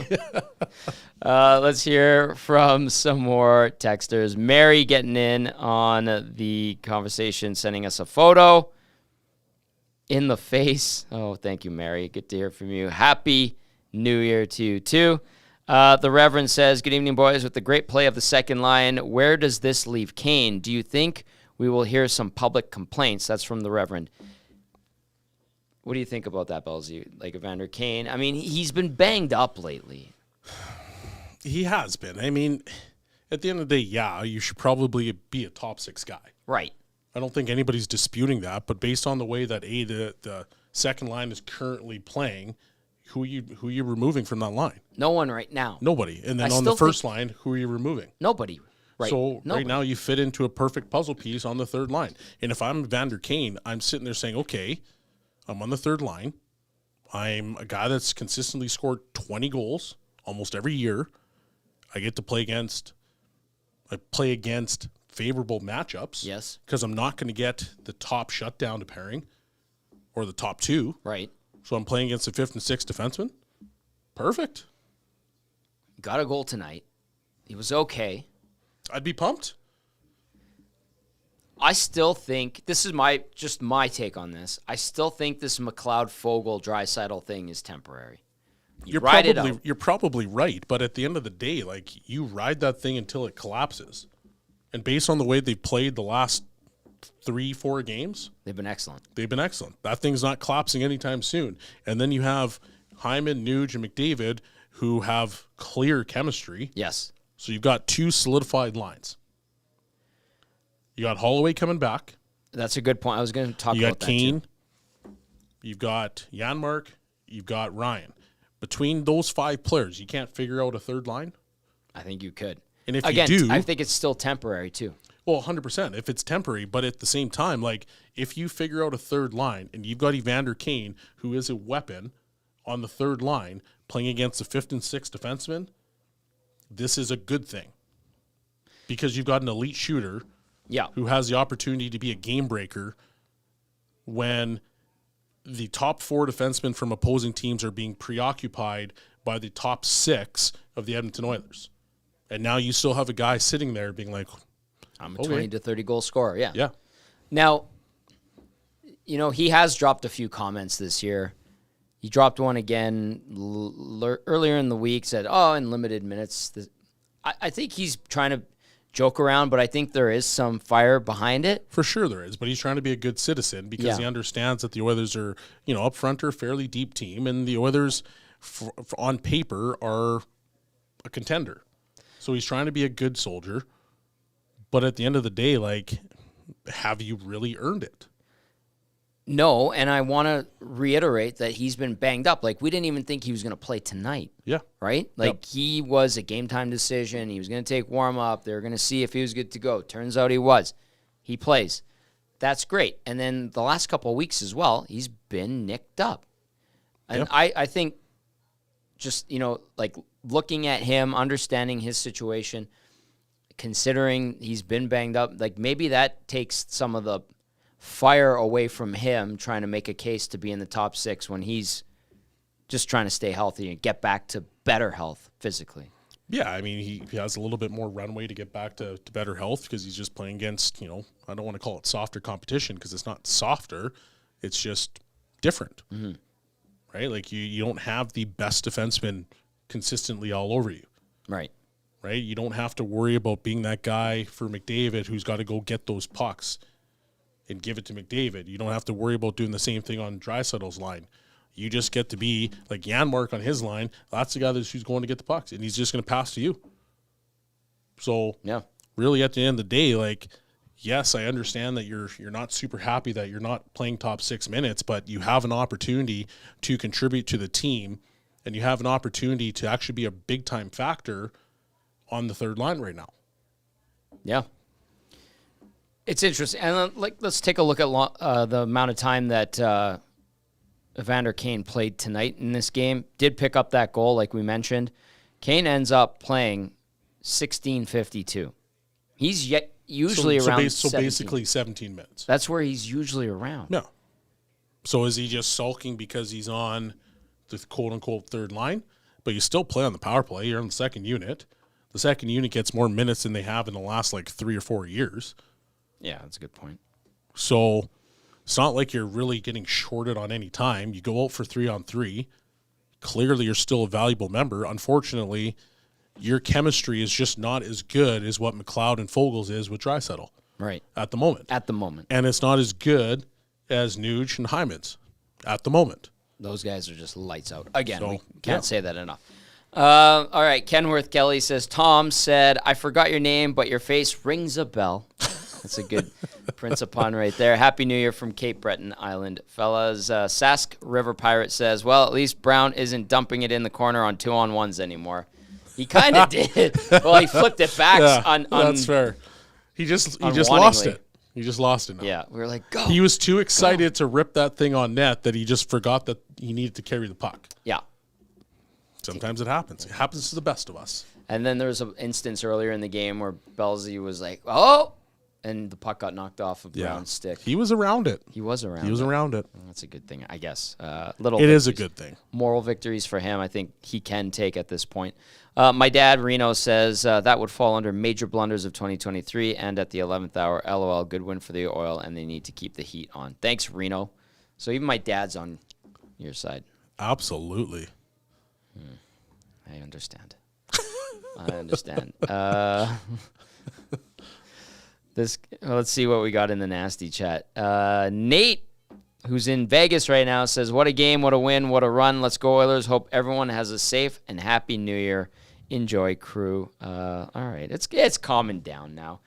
Let's hear from some more texters. Mary getting in on the conversation, sending us a photo. In the face. Oh, thank you, Mary. Good to hear from you. Happy New Year to you, too. The Reverend says, good evening, boys. With the great play of the second line, where does this leave Kane? Do you think we will hear some public complaints? That's from the Reverend. What do you think about that, Bellsy? Like Evander Kane? I mean, he's been banged up lately. He has been. I mean, at the end of the day, yeah, you should probably be a top 6 guy. Right. I don't think anybody's disputing that, but based on the way that the second line is currently playing, who are you removing from that line? No one right now. Nobody. And then on the first line, who are you removing? Nobody. Right. So right now you fit into a perfect puzzle piece on the third line. And if I'm Evander Kane, I'm sitting there saying, okay, I'm on the third line. I'm a guy that's consistently scored 20 goals almost every year. I get to play against favorable matchups. Yes. Because I'm not going to get the top shutdown to pairing or the top 2. Right. So I'm playing against the 5th and 6th defenseman. Perfect. Got a goal tonight. He was okay. I'd be pumped. I still think, this is my take on this. I still think this McLeod, Fogle, Draisaitl thing is temporary. You're probably right, but at the end of the day, like, you ride that thing until it collapses. And based on the way they've played the last 3-4 games, they've been excellent. That thing's not collapsing anytime soon. And then you have Hyman, Nuge, and McDavid who have clear chemistry. Yes. So you've got 2 solidified lines. You got Holloway coming back. That's a good point. I was going to talk about that, You got Kane. too. You've got Janmark. You've got Ryan. Between those 5 players, you can't figure out a third line? I think you could. And if Again, you do, I think it's still temporary too. Well, 100%. If it's temporary, but at the same time, like if you figure out a third line and you've got Evander Kane, who is a weapon on the third line, playing against the 5th and 6th defenseman, this is a good thing because you've got an elite shooter, who has the opportunity to be a game breaker when the top 4 defensemen from opposing teams are being preoccupied by the top 6 of the Edmonton Oilers. And now you still have a guy sitting there being like, I'm a 20 to 30 goal scorer. Yeah. Yeah. Now, he has dropped a few comments this year. He dropped one again earlier in the week, said, in limited minutes. I think he's trying to joke around, but I think there is some fire behind it. For sure there is, but he's trying to be a good citizen because he understands that the Oilers are, up front are a fairly deep team, and the Oilers, on paper, are a contender. So he's trying to be a good soldier, but at the end of the day, like, have you really earned it? No, and I want to reiterate that he's been banged up. Like, we didn't even think he was going to play tonight. Yeah. Right? Like, he was a game-time decision. He was going to take warm-up. They were going to see if he was good to go. Turns out he was. He plays. That's great. And then the last couple of weeks as well, he's been nicked up. And I think just, like, looking at him, understanding his situation, considering he's been banged up, like, maybe that takes some of the fire away from him trying to make a case to be in the top 6 when he's just trying to stay healthy and get back to better health physically. Yeah, I mean, he has a little bit more runway to get back to better health because he's just playing against, I don't want to call it softer competition because it's not softer. It's just different, right? Like you don't have the best defenseman consistently all over you. Right. You don't have to worry about being that guy for McDavid who's got to go get those pucks and give it to McDavid. You don't have to worry about doing the same thing on Draisaitl's line. You just get to be like Janmark on his line. That's the guy who's going to get the pucks, and he's just going to pass to you. So, really, at the end of the day, like, yes, I understand that you're not super happy that you're not playing top 6 minutes, but you have an opportunity to contribute to the team, and you have an opportunity to actually be a big-time factor on the third line right now. Yeah. It's interesting. And let's take a look at the amount of time that Evander Kane played tonight in this game. Did pick up that goal, like we mentioned. Kane ends up playing 16:52. He's usually around 17. So basically 17 minutes. That's where he's usually around. No. So is he just sulking because he's on the quote-unquote third line? But you still play on the power play. You're on the second unit. The second unit gets more minutes than they have in the last, 3 or 4 years. Yeah, that's a good point. So it's not like you're really getting shorted on any time. You go out for 3-on-3. Clearly, you're still a valuable member. Unfortunately, your chemistry is just not as good as what McLeod and Fogle's is with Draisaitl. Right. At the moment. And it's not as good as Nuge and Hyman's at the moment. Those guys are just lights out. Again, we can't say that enough. All right, Kenworth Kelly says, Tom said, I forgot your name, but your face rings a bell. That's a good Prince of Pun right there. Happy New Year from Cape Breton Island, fellas. Sask River Pirate says, well, at least Brown isn't dumping it in the corner on 2-on-1s anymore. He kind of did. Well, he flipped it back. That's fair. He just lost it. He just lost it now. Yeah, we were like, go. He was too excited to rip that thing on net that he just forgot that he needed to carry the puck. Yeah. Sometimes it happens. It happens to the best of us. And then there was an instance earlier in the game where Belzy was like, oh, and the puck got knocked off of Brown's stick. He was around it. He was around it. Well, that's a good thing, I guess. It is a good thing. Moral victories for him, I think he can take at this point. My dad, Reno, says that would fall under major blunders of 2023 and at the 11th hour. LOL, good win for the Oil, and they need to keep the heat on. Thanks, Reno. So even my dad's on your side. Absolutely. I understand. Let's see what we got in the nasty chat. Nate, who's in Vegas right now, says, what a game, what a win, what a run. Let's go Oilers. Hope everyone has a safe and happy New Year. Enjoy, crew. All right, it's calming down now.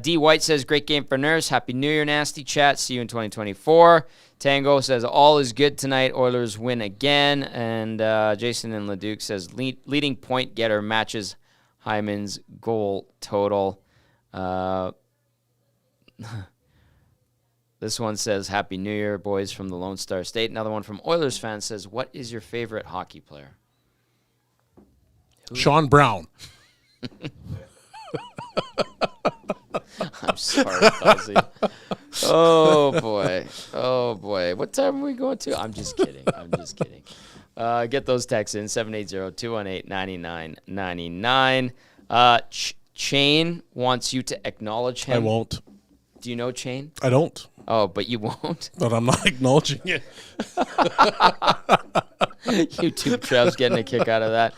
D. White says, great game for Nurse. Happy New Year, Nasty Chat. See you in 2024. Tango says, all is good tonight. Oilers win again. And Jason and Leduc says, leading point getter matches Hyman's goal total. This one says, Happy New Year, boys from the Lone Star State. Another one from Oilers fans says, what is your favorite hockey player? Sean Brown. I'm sorry, Fuzzy. Oh, boy. What time are we going to? I'm just kidding. Get those texts in, 780-218-9999. Shane wants you to acknowledge him. I won't. Do you know Shane? I don't. Oh, but you won't? But I'm not acknowledging it. YouTube Trev's getting a kick out of that.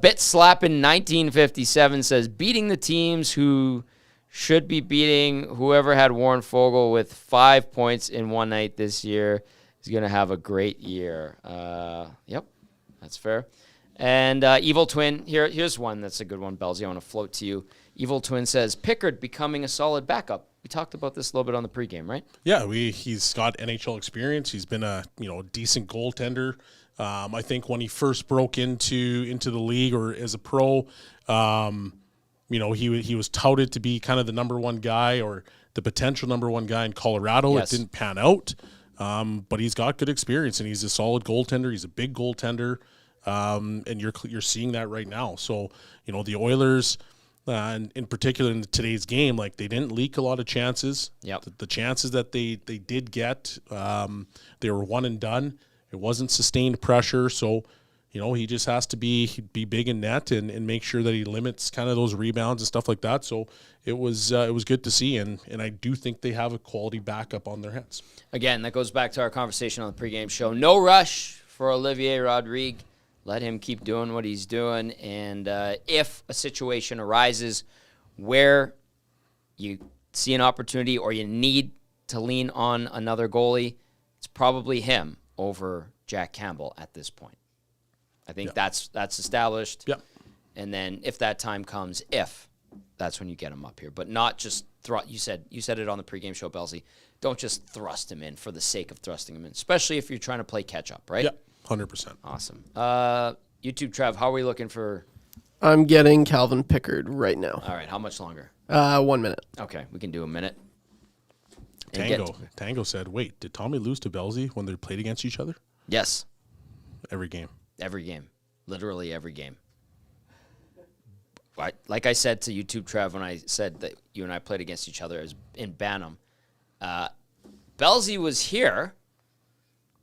Bit Slappin' 1957 says, beating the teams who should be beating whoever had Warren Fogle with 5 points in one night this year is going to have a great year. Yep, that's fair. And Evil Twin, here's one that's a good one, Belzy. I want to float to you. Evil Twin says, Pickard becoming a solid backup. We talked about this a little bit on the pregame, right? Yeah, he's got NHL experience. He's been a decent goaltender. I think when he first broke into the league or as a pro, he was touted to be kind of the number one guy or the potential number one guy in Colorado. Yes. It didn't pan out, but he's got good experience and he's a solid goaltender. He's a big goaltender, and you're seeing that right now. So the Oilers. And in particular in today's game, like they didn't leak a lot of chances. Yep. The chances that they did get, they were one and done. It wasn't sustained pressure, so he just has to be big in net and make sure that he limits kind of those rebounds and stuff like that. So it was good to see, and I do think they have a quality backup on their hands. Again, that goes back to our conversation on the pregame show. No rush for Olivier Rodrigue. Let him keep doing what he's doing, and if a situation arises where you see an opportunity or you need to lean on another goalie, it's probably him over Jack Campbell at this point. I think that's established. Yep. And then if that time comes, that's when you get him up here, but not just you said it on the pregame show, Belzy. Don't just thrust him in for the sake of thrusting him in, especially if you're trying to play catch up, right? Yep. 100%. Awesome. YouTube Trev, how are we looking for? I'm getting Calvin Pickard right now. All right. How much longer? 1 minute. Okay. We can do a minute. Tango said, wait, did Tommy lose to Belzy when they played against each other? Yes. Every game. Every game. Literally every game. Like I said to YouTube Trev when I said that you and I played against each other in Bantam, Belzy was here.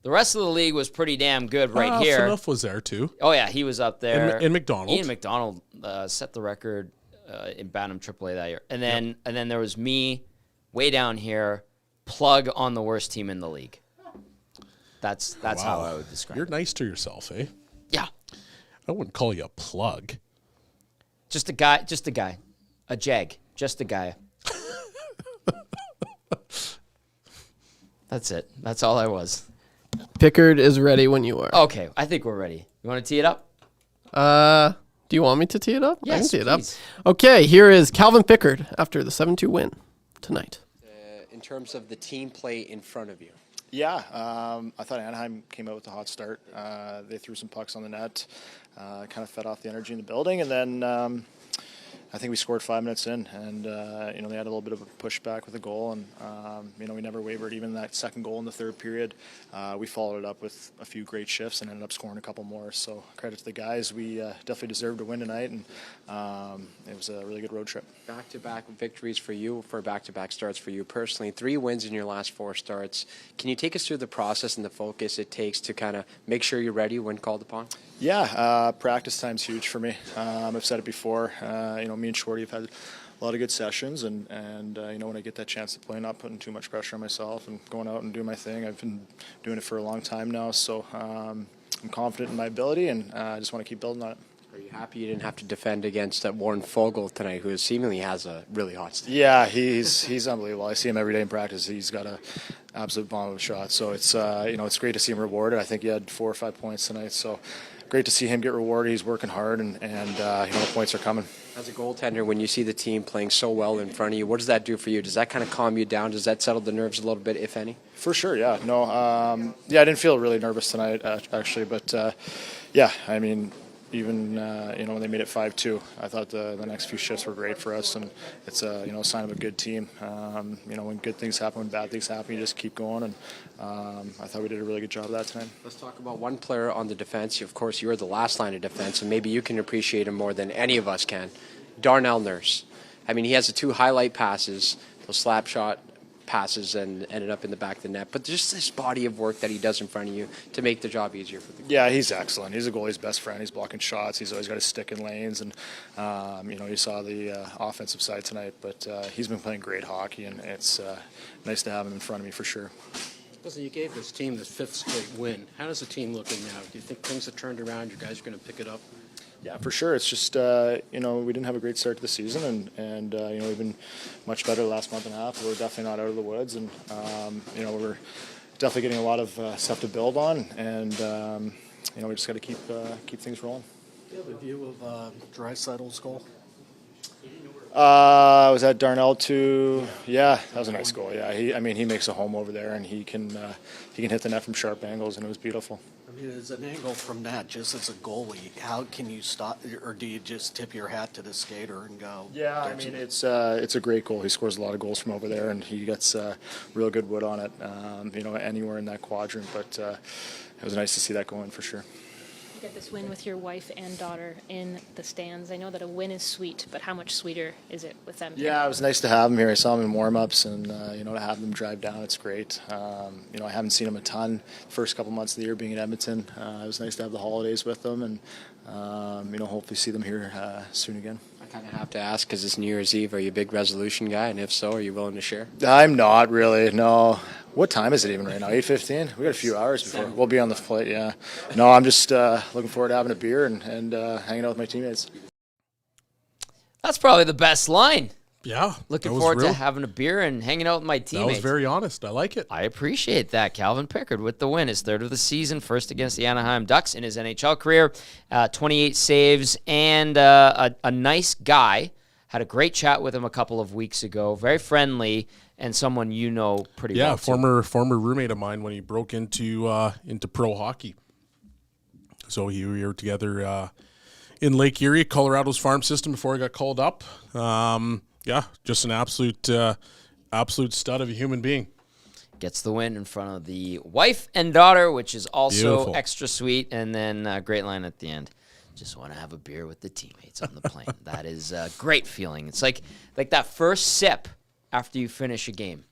The rest of the league was pretty damn good here. Phaneuf was there, too. Oh, yeah, he was up there. In McDonald. Ian McDonald set the record in Bantam AAA that year. And then there was me way down here, plug on the worst team in the league. That's how I would describe it. You're nice to yourself, eh? Yeah. I wouldn't call you a plug. Just a guy. A jag. Just a guy. That's it. That's all I was. Pickard is ready when you are. Okay, I think we're ready. You want to tee it up? Do you want me to tee it up? Yes, I can tee it please. up. Okay, here is Calvin Pickard after the 7-2 win tonight. In terms of the team play in front of you. Yeah, I thought Anaheim came out with a hot start. They threw some pucks on the net, kind of fed off the energy in the building, and then I think we scored 5 minutes in, and they had a little bit of a pushback with a goal, and we never wavered. Even that second goal in the third period, we followed it up with a few great shifts and ended up scoring a couple more. So credit to the guys. We definitely deserved to win tonight, and it was a really good road trip. Back-to-back victories for you, for back-to-back starts for you personally. 3 wins in your last 4 starts. Can you take us through the process and the focus it takes to kind of make sure you're ready when called upon? Yeah, practice time's huge for me. I've said it before. Me and Shorty have had a lot of good sessions, and when I get that chance to play, not putting too much pressure on myself and going out and doing my thing. I've been doing it for a long time now, so I'm confident in my ability, and I just want to keep building on it. Are you happy you didn't have to defend against Warren Fogle tonight, who seemingly has a really hot stick? Yeah, he's unbelievable. I see him every day in practice. He's got an absolute bomb of a shot. So it's it's great to see him rewarded. I think he had 4 or 5 points tonight. So great to see him get rewarded. He's working hard, and the points are coming. As a goaltender, when you see the team playing so well in front of you, what does that do for you? Does that kind of calm you down? Does that settle the nerves a little bit, if any? For sure, yeah. No, I didn't feel really nervous tonight, actually, but yeah, I mean, even when they made it 5-2, I thought the next few shifts were great for us, and it's a sign of a good team. When good things happen, when bad things happen, you just keep going, and I thought we did a really good job of that tonight. Let's talk about one player on the defense. Of course, you're the last line of defense, and maybe you can appreciate him more than any of us can. Darnell Nurse. I mean, he has the 2 highlight passes, those slap shot passes, and ended up in the back of the net. But just this body of work that he does in front of you to make the job easier for the goalie. Yeah, he's excellent. He's a goalie's best friend. He's blocking shots. He's always got his stick in lanes. And, you saw the offensive side tonight. But he's been playing great hockey, and it's nice to have him in front of me for sure. Listen, you gave this team the 5th straight win. How does the team looking now? Do you think things have turned around? You guys are going to pick it up? Yeah, for sure. It's just, we didn't have a great start to the season, and we've been much better the last month and a half. We're definitely not out of the woods, and, we're definitely getting a lot of stuff to build on, and, we just got to keep things rolling. Do you have a view of Draisaitl's goal? Was that Darnell too? Yeah, that was a nice goal. Yeah, he makes a home over there, and he can hit the net from sharp angles, and it was beautiful. I mean, as an angle from that, just as a goalie, how can you stop, or do you just tip your hat to the skater and go? Yeah, I mean, it's a great goal. He scores a lot of goals from over there, and he gets real good wood on it. Anywhere in that quadrant, but it was nice to see that go in for sure. You get this win with your wife and daughter in the stands. I know that a win is sweet, but how much sweeter is it with them? Yeah, it was nice to have them here. I saw them in warm-ups, and to have them drive down, it's great. I haven't seen them a ton the first couple months of the year being in Edmonton. It was nice to have the holidays with them, and hopefully see them here soon again. I kind of have to ask because it's New Year's Eve. Are you a big resolution guy? And if so, are you willing to share? I'm not really, no. What time is it even right now? 8:15? We got a few hours before we'll be on the flight. Yeah. No, I'm just looking forward to having a beer and hanging out with my teammates. That's probably the best line. Yeah. Looking forward to having a beer and hanging out with my teammates. That was very honest. I like it. I appreciate that. Calvin Pickard with the win, his 3rd of the season, first against the Anaheim Ducks in his NHL career. 28 saves, and a nice guy. Had a great chat with him a couple of weeks ago. Very friendly, and someone you know pretty well. Yeah, former roommate of mine when he broke into pro hockey. So we were together in Lake Erie, Colorado's farm system, before he got called up. Yeah, just an absolute stud of a human being. Gets the win in front of the wife and daughter, which is also Beautiful. Extra sweet, and then a great line at the end. Just want to have a beer with the teammates on the plane. That is a great feeling. It's like that first sip after you finish a game.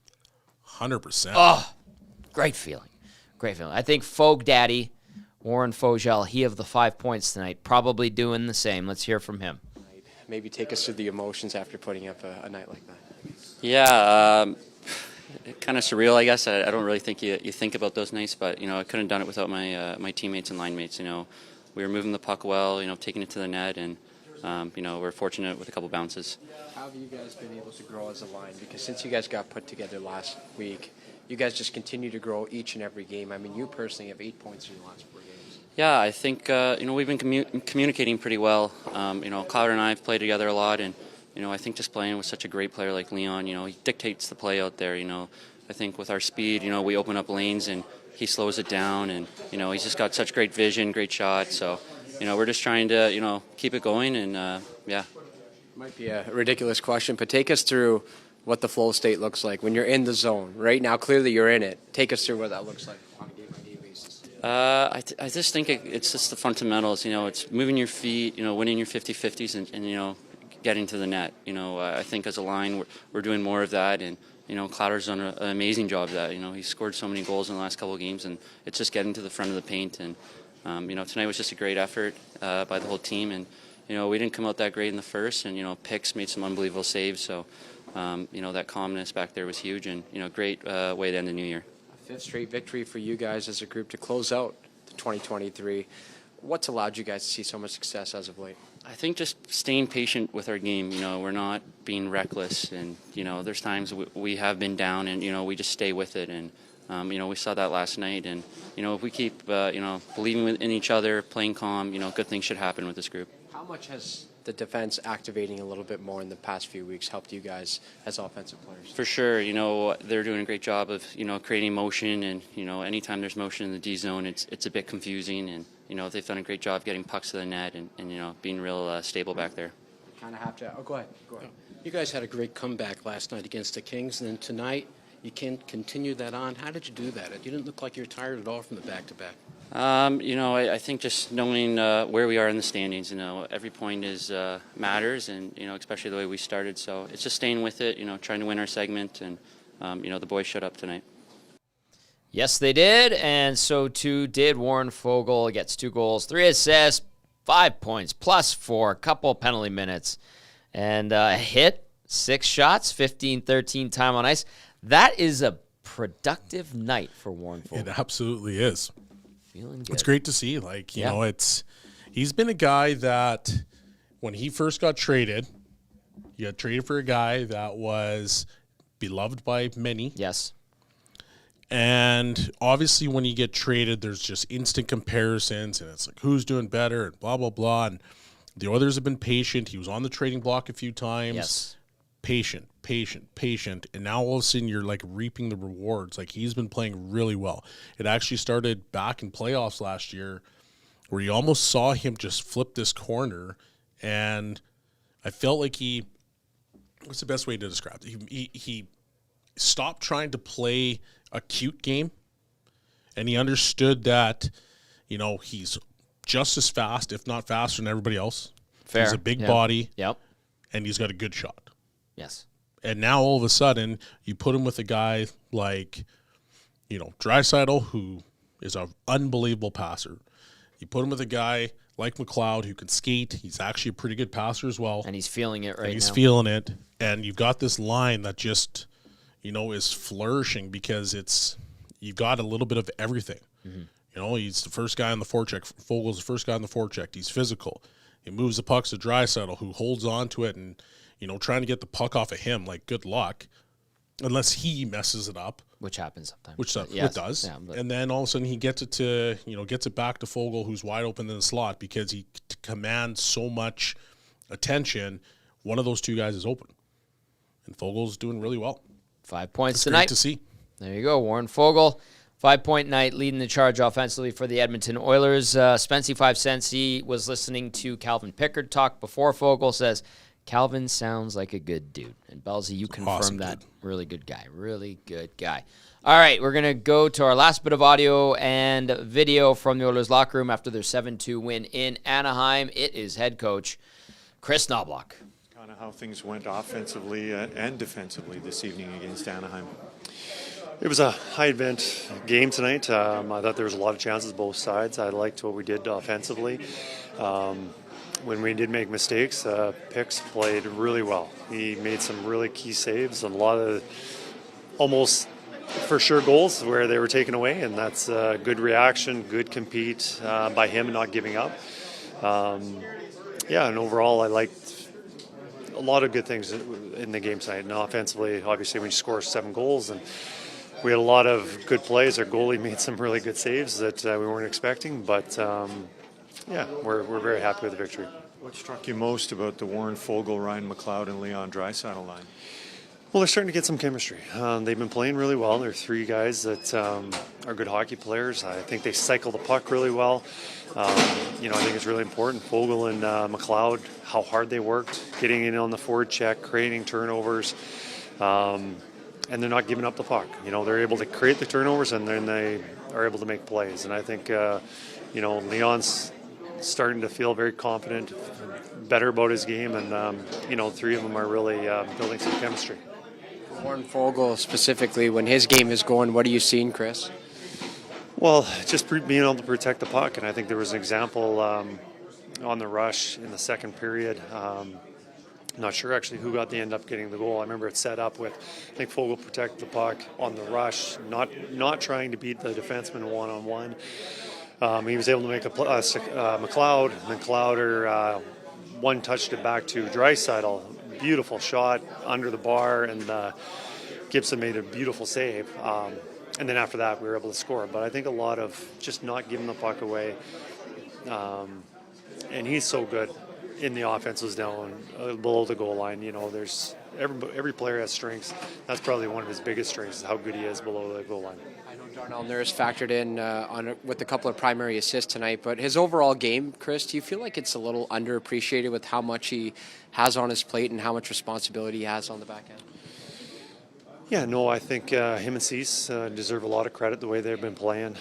100%. Oh, great feeling. Great feeling. I think Fogue Daddy, Warren Fogle, he of the 5 points tonight, probably doing the same. Let's hear from him. Maybe take us through the emotions after putting up a night like that. Yeah, kind of surreal, I guess. I don't really think you think about those nights, but, I couldn't have done it without my teammates and line mates, We were moving the puck well, taking it to the net, and, we're fortunate with a couple bounces. How have you guys been able to grow as a line? Because since you guys got put together last week, you guys just continue to grow each and every game. I mean, you personally have 8 points in your last 4 games. Yeah, I think, we've been communicating pretty well. Cloud and I have played together a lot, and, I think just playing with such a great player like Leon, he dictates the play out there, I think with our speed, we open up lanes and he slows it down, and, he's just got such great vision, great shot. So, we're just trying to, keep it going, and, yeah. Might be a ridiculous question, but take us through what the flow state looks like when you're in the zone. Right now, clearly you're in it. Take us through what that looks like on a game-by-game basis. I just think it's just the fundamentals. It's moving your feet, winning your 50-50s, and getting to the net. I think as a line, we're doing more of that, and Clowder's done an amazing job of that. He scored so many goals in the last couple of games, and it's just getting to the front of the paint. And tonight was just a great effort by the whole team, and we didn't come out that great in the first, and Picks made some unbelievable saves. So that calmness back there was huge, and great way to end the new year. A 5th straight victory for you guys as a group to close out the 2023. What's allowed you guys to see so much success as of late? I think just staying patient with our game. We're not being reckless, and there's times we have been down, and we just stay with it, and We saw that last night, and if we keep believing in each other, playing calm, good things should happen with this group. How much has the defense activating a little bit more in the past few weeks helped you guys as offensive players? For sure, they're doing a great job of creating motion, and anytime there's motion in the D zone, it's a bit confusing, and they've done a great job getting pucks to the net and being real stable back there. Kind of have to. Oh, go ahead. You guys had a great comeback last night against the Kings, and then tonight you can continue that on. How did you do that? You didn't look like you were tired at all from the back-to-back. I think just knowing where we are in the standings, every point matters, and especially the way we started. So it's just staying with it, trying to win our segment, and the boys showed up tonight. Yes, they did, and so too did Warren Fogle. Gets 2 goals, 3 assists, 5 points, +4, a couple penalty minutes, and hit 6 shots, 15-13 time on ice. That is a productive night for Warren Fogle. It absolutely is. Feeling good. It's great to see. He's been a guy that when he first got traded, you got traded for a guy that was beloved by many. Yes. And obviously when you get traded, there's just instant comparisons, and it's like, who's doing better and blah, blah, blah. And the Oilers have been patient. He was on the trading block a few times. Yes. Patient. And now all of a sudden you're like reaping the rewards. Like, he's been playing really well. It actually started back in playoffs last year where you almost saw him just flip this corner. And I felt like what's the best way to describe it? He stopped trying to play a cute game, and he understood that, he's just as fast, if not faster than everybody else. Fair. He's a big body. Yep. And he's got a good shot. Yes. And now all of a sudden you put him with a guy like, Draisaitl, who is an unbelievable passer. You put him with a guy like McLeod, who can skate. He's actually a pretty good passer as well. And he's feeling it right now. He's feeling it. And you've got this line that just, is flourishing because you've got a little bit of everything. Mm-hmm. He's the first guy on the forecheck. Fogle's the first guy on the forecheck. He's physical. He moves the pucks to Draisaitl, who holds on to it and, trying to get the puck off of him, like, good luck, unless he messes it up. Which happens sometimes. It does. Yeah, and then all of a sudden he gets it back to Fogle, who's wide open in the slot because he commands so much attention. One of those two guys is open. And Fogle's doing really well. 5 points It's tonight. great to see. There you go, Warren Fogle. 5-point night, leading the charge offensively for the Edmonton Oilers. Spency 5 cents. He was listening to Calvin Pickard talk before Fogle. Says, Calvin sounds like a good dude. And Belsey, you confirmed Awesome that. dude. Really good guy. Really good guy. All right, we're going to go to our last bit of audio and video from the Oilers locker room after their 7-2 win in Anaheim. It is head coach Chris Knoblauch. Kind of how things went offensively and defensively this evening against Anaheim. It was a high-event game tonight. I thought there was a lot of chances both sides. I liked what we did offensively. When we did make mistakes, Picks played really well. He made some really key saves and a lot of almost for sure goals where they were taken away, and that's a good reaction, good compete by him not giving up. And overall I liked a lot of good things in the game tonight. And offensively, obviously, when you score 7 goals, and we had a lot of good plays. Our goalie made some really good saves that we weren't expecting, but we're very happy with the victory. What struck you most about the Warren Fogle, Ryan McLeod, and Leon Draisaitl line? Well, they're starting to get some chemistry. They've been playing really well. They're 3 guys that are good hockey players. I think they cycle the puck really well. I think it's really important. Fogle and McLeod, how hard they worked, getting in on the forward check, creating turnovers, and they're not giving up the puck. They're able to create the turnovers, and then they are able to make plays. And I think, Leon's starting to feel very confident, better about his game, and 3 of them are really building some chemistry. Warren Fogle specifically, when his game is going, what are you seeing, Chris? Well, just being able to protect the puck, and I think there was an example on the rush in the second period. Not sure actually who end up getting the goal. I remember it set up with, I think Fogle protect the puck on the rush, not trying to beat the defenseman one-on-one. He was able to make a McLeod. McLeod one-touched it back to Draisaitl. Beautiful shot under the bar, and Gibson made a beautiful save. and then after that, we were able to score. But I think a lot of just not giving the puck away. And he's so good in the offensive zone, below the goal line. You know, there's every player has strengths. That's probably one of his biggest strengths, is how good he is below the goal line. I know Darnell Nurse factored in with a couple of primary assists tonight, but his overall game, Chris, do you feel like it's a little underappreciated with how much he has on his plate and how much responsibility he has on the back end? Yeah, no, I think him and Cease deserve a lot of credit the way they've been playing.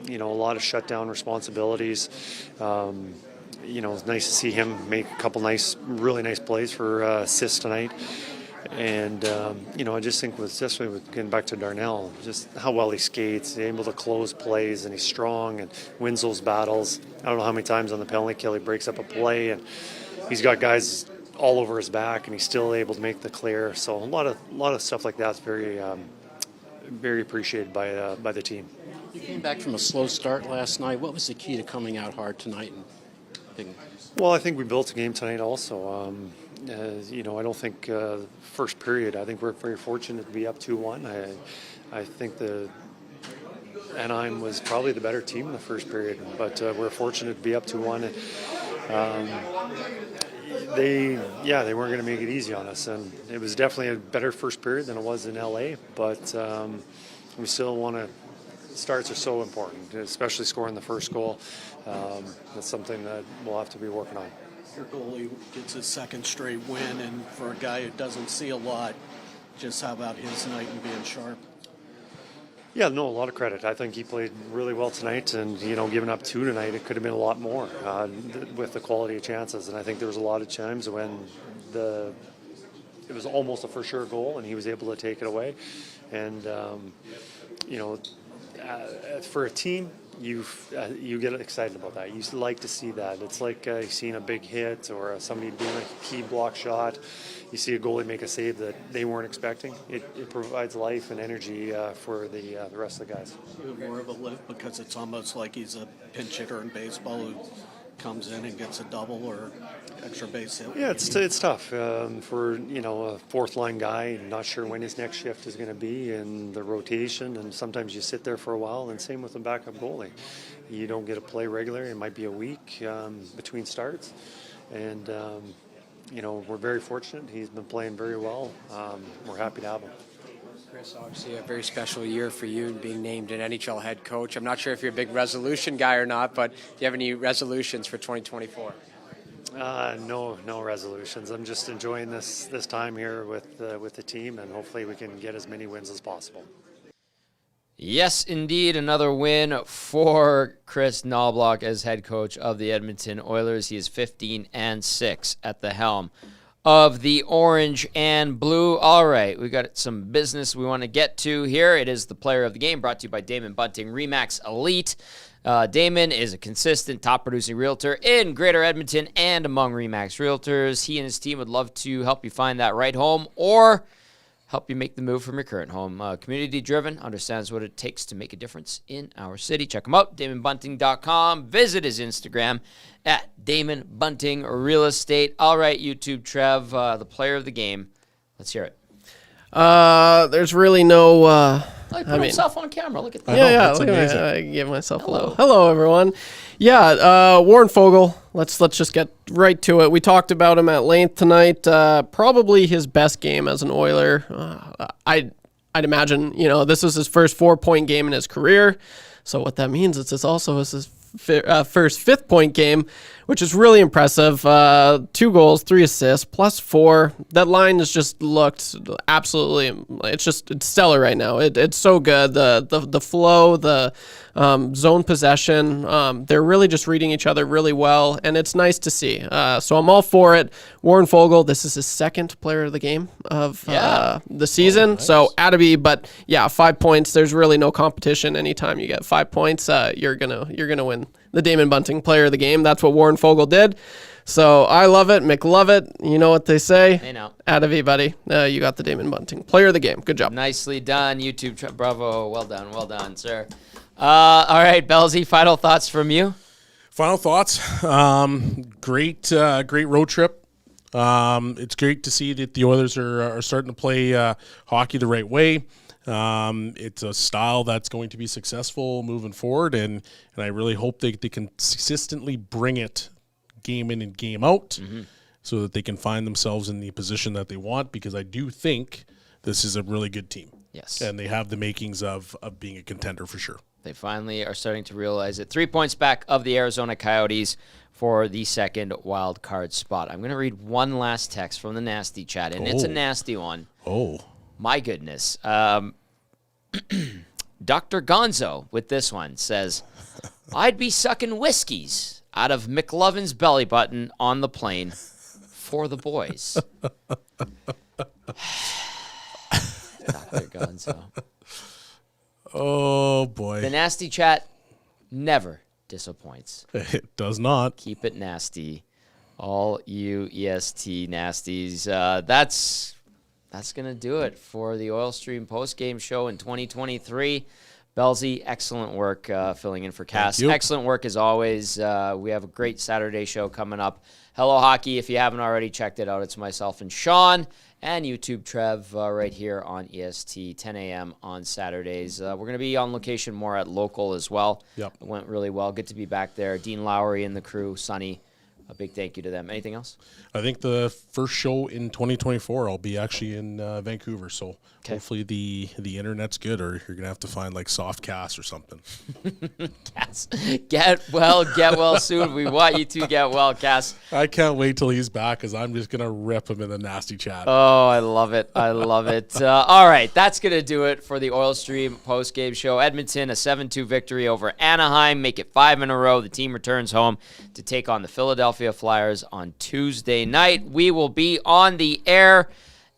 You know, a lot of shutdown responsibilities. You know, it's nice to see him make a couple really nice plays for assists tonight. And, you know, I just think especially with getting back to Darnell, just how well he skates, he's able to close plays, and he's strong and wins those battles. I don't know how many times on the penalty kill he breaks up a play, and he's got guys all over his back, and he's still able to make the clear. So a lot of stuff like that's very appreciated by the team. You came back from a slow start last night. What was the key to coming out hard tonight? Well, I think we built a game tonight also. You know, I don't think first period, I think we're very fortunate to be up 2-1. I think the Anaheim was probably the better team in the first period, but we're fortunate to be up 2-1. They weren't going to make it easy on us, and it was definitely a better first period than it was in LA, but we still want to. Starts are so important, especially scoring the first goal. That's something that we'll have to be working on. Your goalie gets his second straight win, and for a guy who doesn't see a lot, just how about his night and being sharp? Yeah, no, a lot of credit. I think he played really well tonight, and, you know, giving up 2 tonight, it could have been a lot more with the quality of chances. And I think there was a lot of times when it was almost a for sure goal, and he was able to take it away. And, you know, for a team, you get excited about that. You like to see that. It's like seeing a big hit or somebody doing a key block shot. You see a goalie make a save that they weren't expecting. It provides life and energy for the rest of the guys. You have more of a lift because it's almost like he's a pinch hitter in baseball who comes in and gets a double or extra base hit. Yeah, it's tough for, you know, a fourth line guy, not sure when his next shift is going to be, and the rotation, and sometimes you sit there for a while, and same with the backup goalie. You don't get to play regularly. It might be a week between starts, and you know, we're very fortunate. He's been playing very well. We're happy to have him. Chris, obviously a very special year for you being named an NHL head coach. I'm not sure if you're a big resolution guy or not, but do you have any resolutions for 2024? No resolutions. I'm just enjoying this time here with the team, and hopefully we can get as many wins as possible. Yes, indeed, another win for Chris Knoblauch as head coach of the Edmonton Oilers. He is 15-6 at the helm of the Orange and Blue. All right, we got some business we want to get to here. It is the player of the game, brought to you by Damon Bunting Remax Elite. Damon is a consistent top-producing realtor in Greater Edmonton and among Remax Realtors. He and his team would love to help you find that right home or help you make the move from your current home. Community-driven, understands what it takes to make a difference in our city. Check him out, DamonBunting.com. Visit his Instagram at Damon Bunting Real Estate. All right, YouTube Trev, the player of the game. Let's hear it. There's really no... I put himself on camera. Look at that. Yeah, look at me. I give myself hello, everyone. Yeah, Warren Fogle. Let's just get right to it. We talked about him at length tonight. Probably his best game as an Oiler. I'd imagine, you know, this is his first 4-point game in his career. So what that means is this also is his first 5-point game, which is really impressive. 2 goals, 3 assists, plus 4. That line has just looked absolutely. It's stellar right now. It's so good. The flow, the zone possession. They're really just reading each other really well, and it's nice to see. So I'm all for it. Warren Fogle. This is his second player of the game of the season. Nice. So Attaby, but yeah, 5 points. There's really no competition. Anytime you get 5 points, you're gonna win the Damon Bunting player of the game. That's what Warren Fogle did. So I love it. McLove it. You know what they say. Hey, now. Attaby, buddy. You got the Damon Bunting player of the game. Good job. Nicely done, YouTube. Bravo. Well done, sir. All right, Bellsy, final thoughts from you? Final thoughts. Great road trip. It's great to see that the Oilers are starting to play hockey the right way. It's a style that's going to be successful moving forward, and I really hope they can consistently bring it game in and game out so that they can find themselves in the position that they want, because I do think this is a really good team. Yes. And they have the makings of being a contender for sure. They finally are starting to realize it. 3 points back of the Arizona Coyotes for the second wild card spot. I'm going to read one last text from the nasty chat, and it's a nasty one. Oh. My goodness. Dr. Gonzo with this one says, I'd be sucking whiskeys out of McLovin's belly button on the plane for the boys. Dr. Gonzo. Oh, boy. The nasty chat never disappoints. It does not. Keep it nasty. All you EST nasties. That's going to do it for the Oil Stream postgame show in 2023. Belzy, excellent work filling in for Cass. Excellent work as always. We have a great Saturday show coming up. Hello Hockey, if you haven't already checked it out, it's myself and Sean and YouTube Trev right here on EST, 10 a.m. on Saturdays. We're going to be on location more at local as well. Yep. It went really well. Good to be back there. Dean Lowry and the crew, Sonny. A big thank you to them. Anything else? I think the first show in 2024, I'll be actually in Vancouver. So hopefully the internet's good, or you're going to have to find like Softcast or something. Cass, get well soon. We want you to get well, Cass. I can't wait till he's back, because I'm just going to rip him in the nasty chat. Oh, I love it. I love it. All right, that's going to do it for the Oil Stream postgame show. Edmonton, a 7-2 victory over Anaheim. Make it 5 in a row. The team returns home to take on the Philadelphia Flyers on Tuesday night. We will be on the air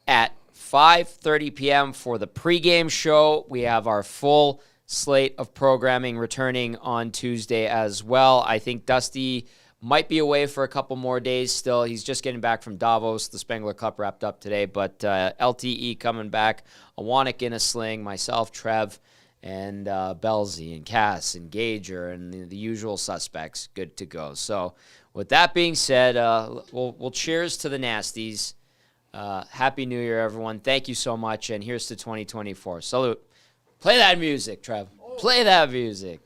at 5:30 p.m. for the pregame show. We have our full slate of programming returning on Tuesday as well. I think Dusty might be away for a couple more days still. He's just getting back from Davos. The Spengler Cup wrapped up today, but LTE coming back. Awanik in a sling, myself, Trev, and Belzy and Cass and Gager and the usual suspects good to go. So with that being said, we'll cheers to the nasties. Happy New Year, everyone. Thank you so much, and here's to 2024. Salute. Play that music, Trev. Play that music.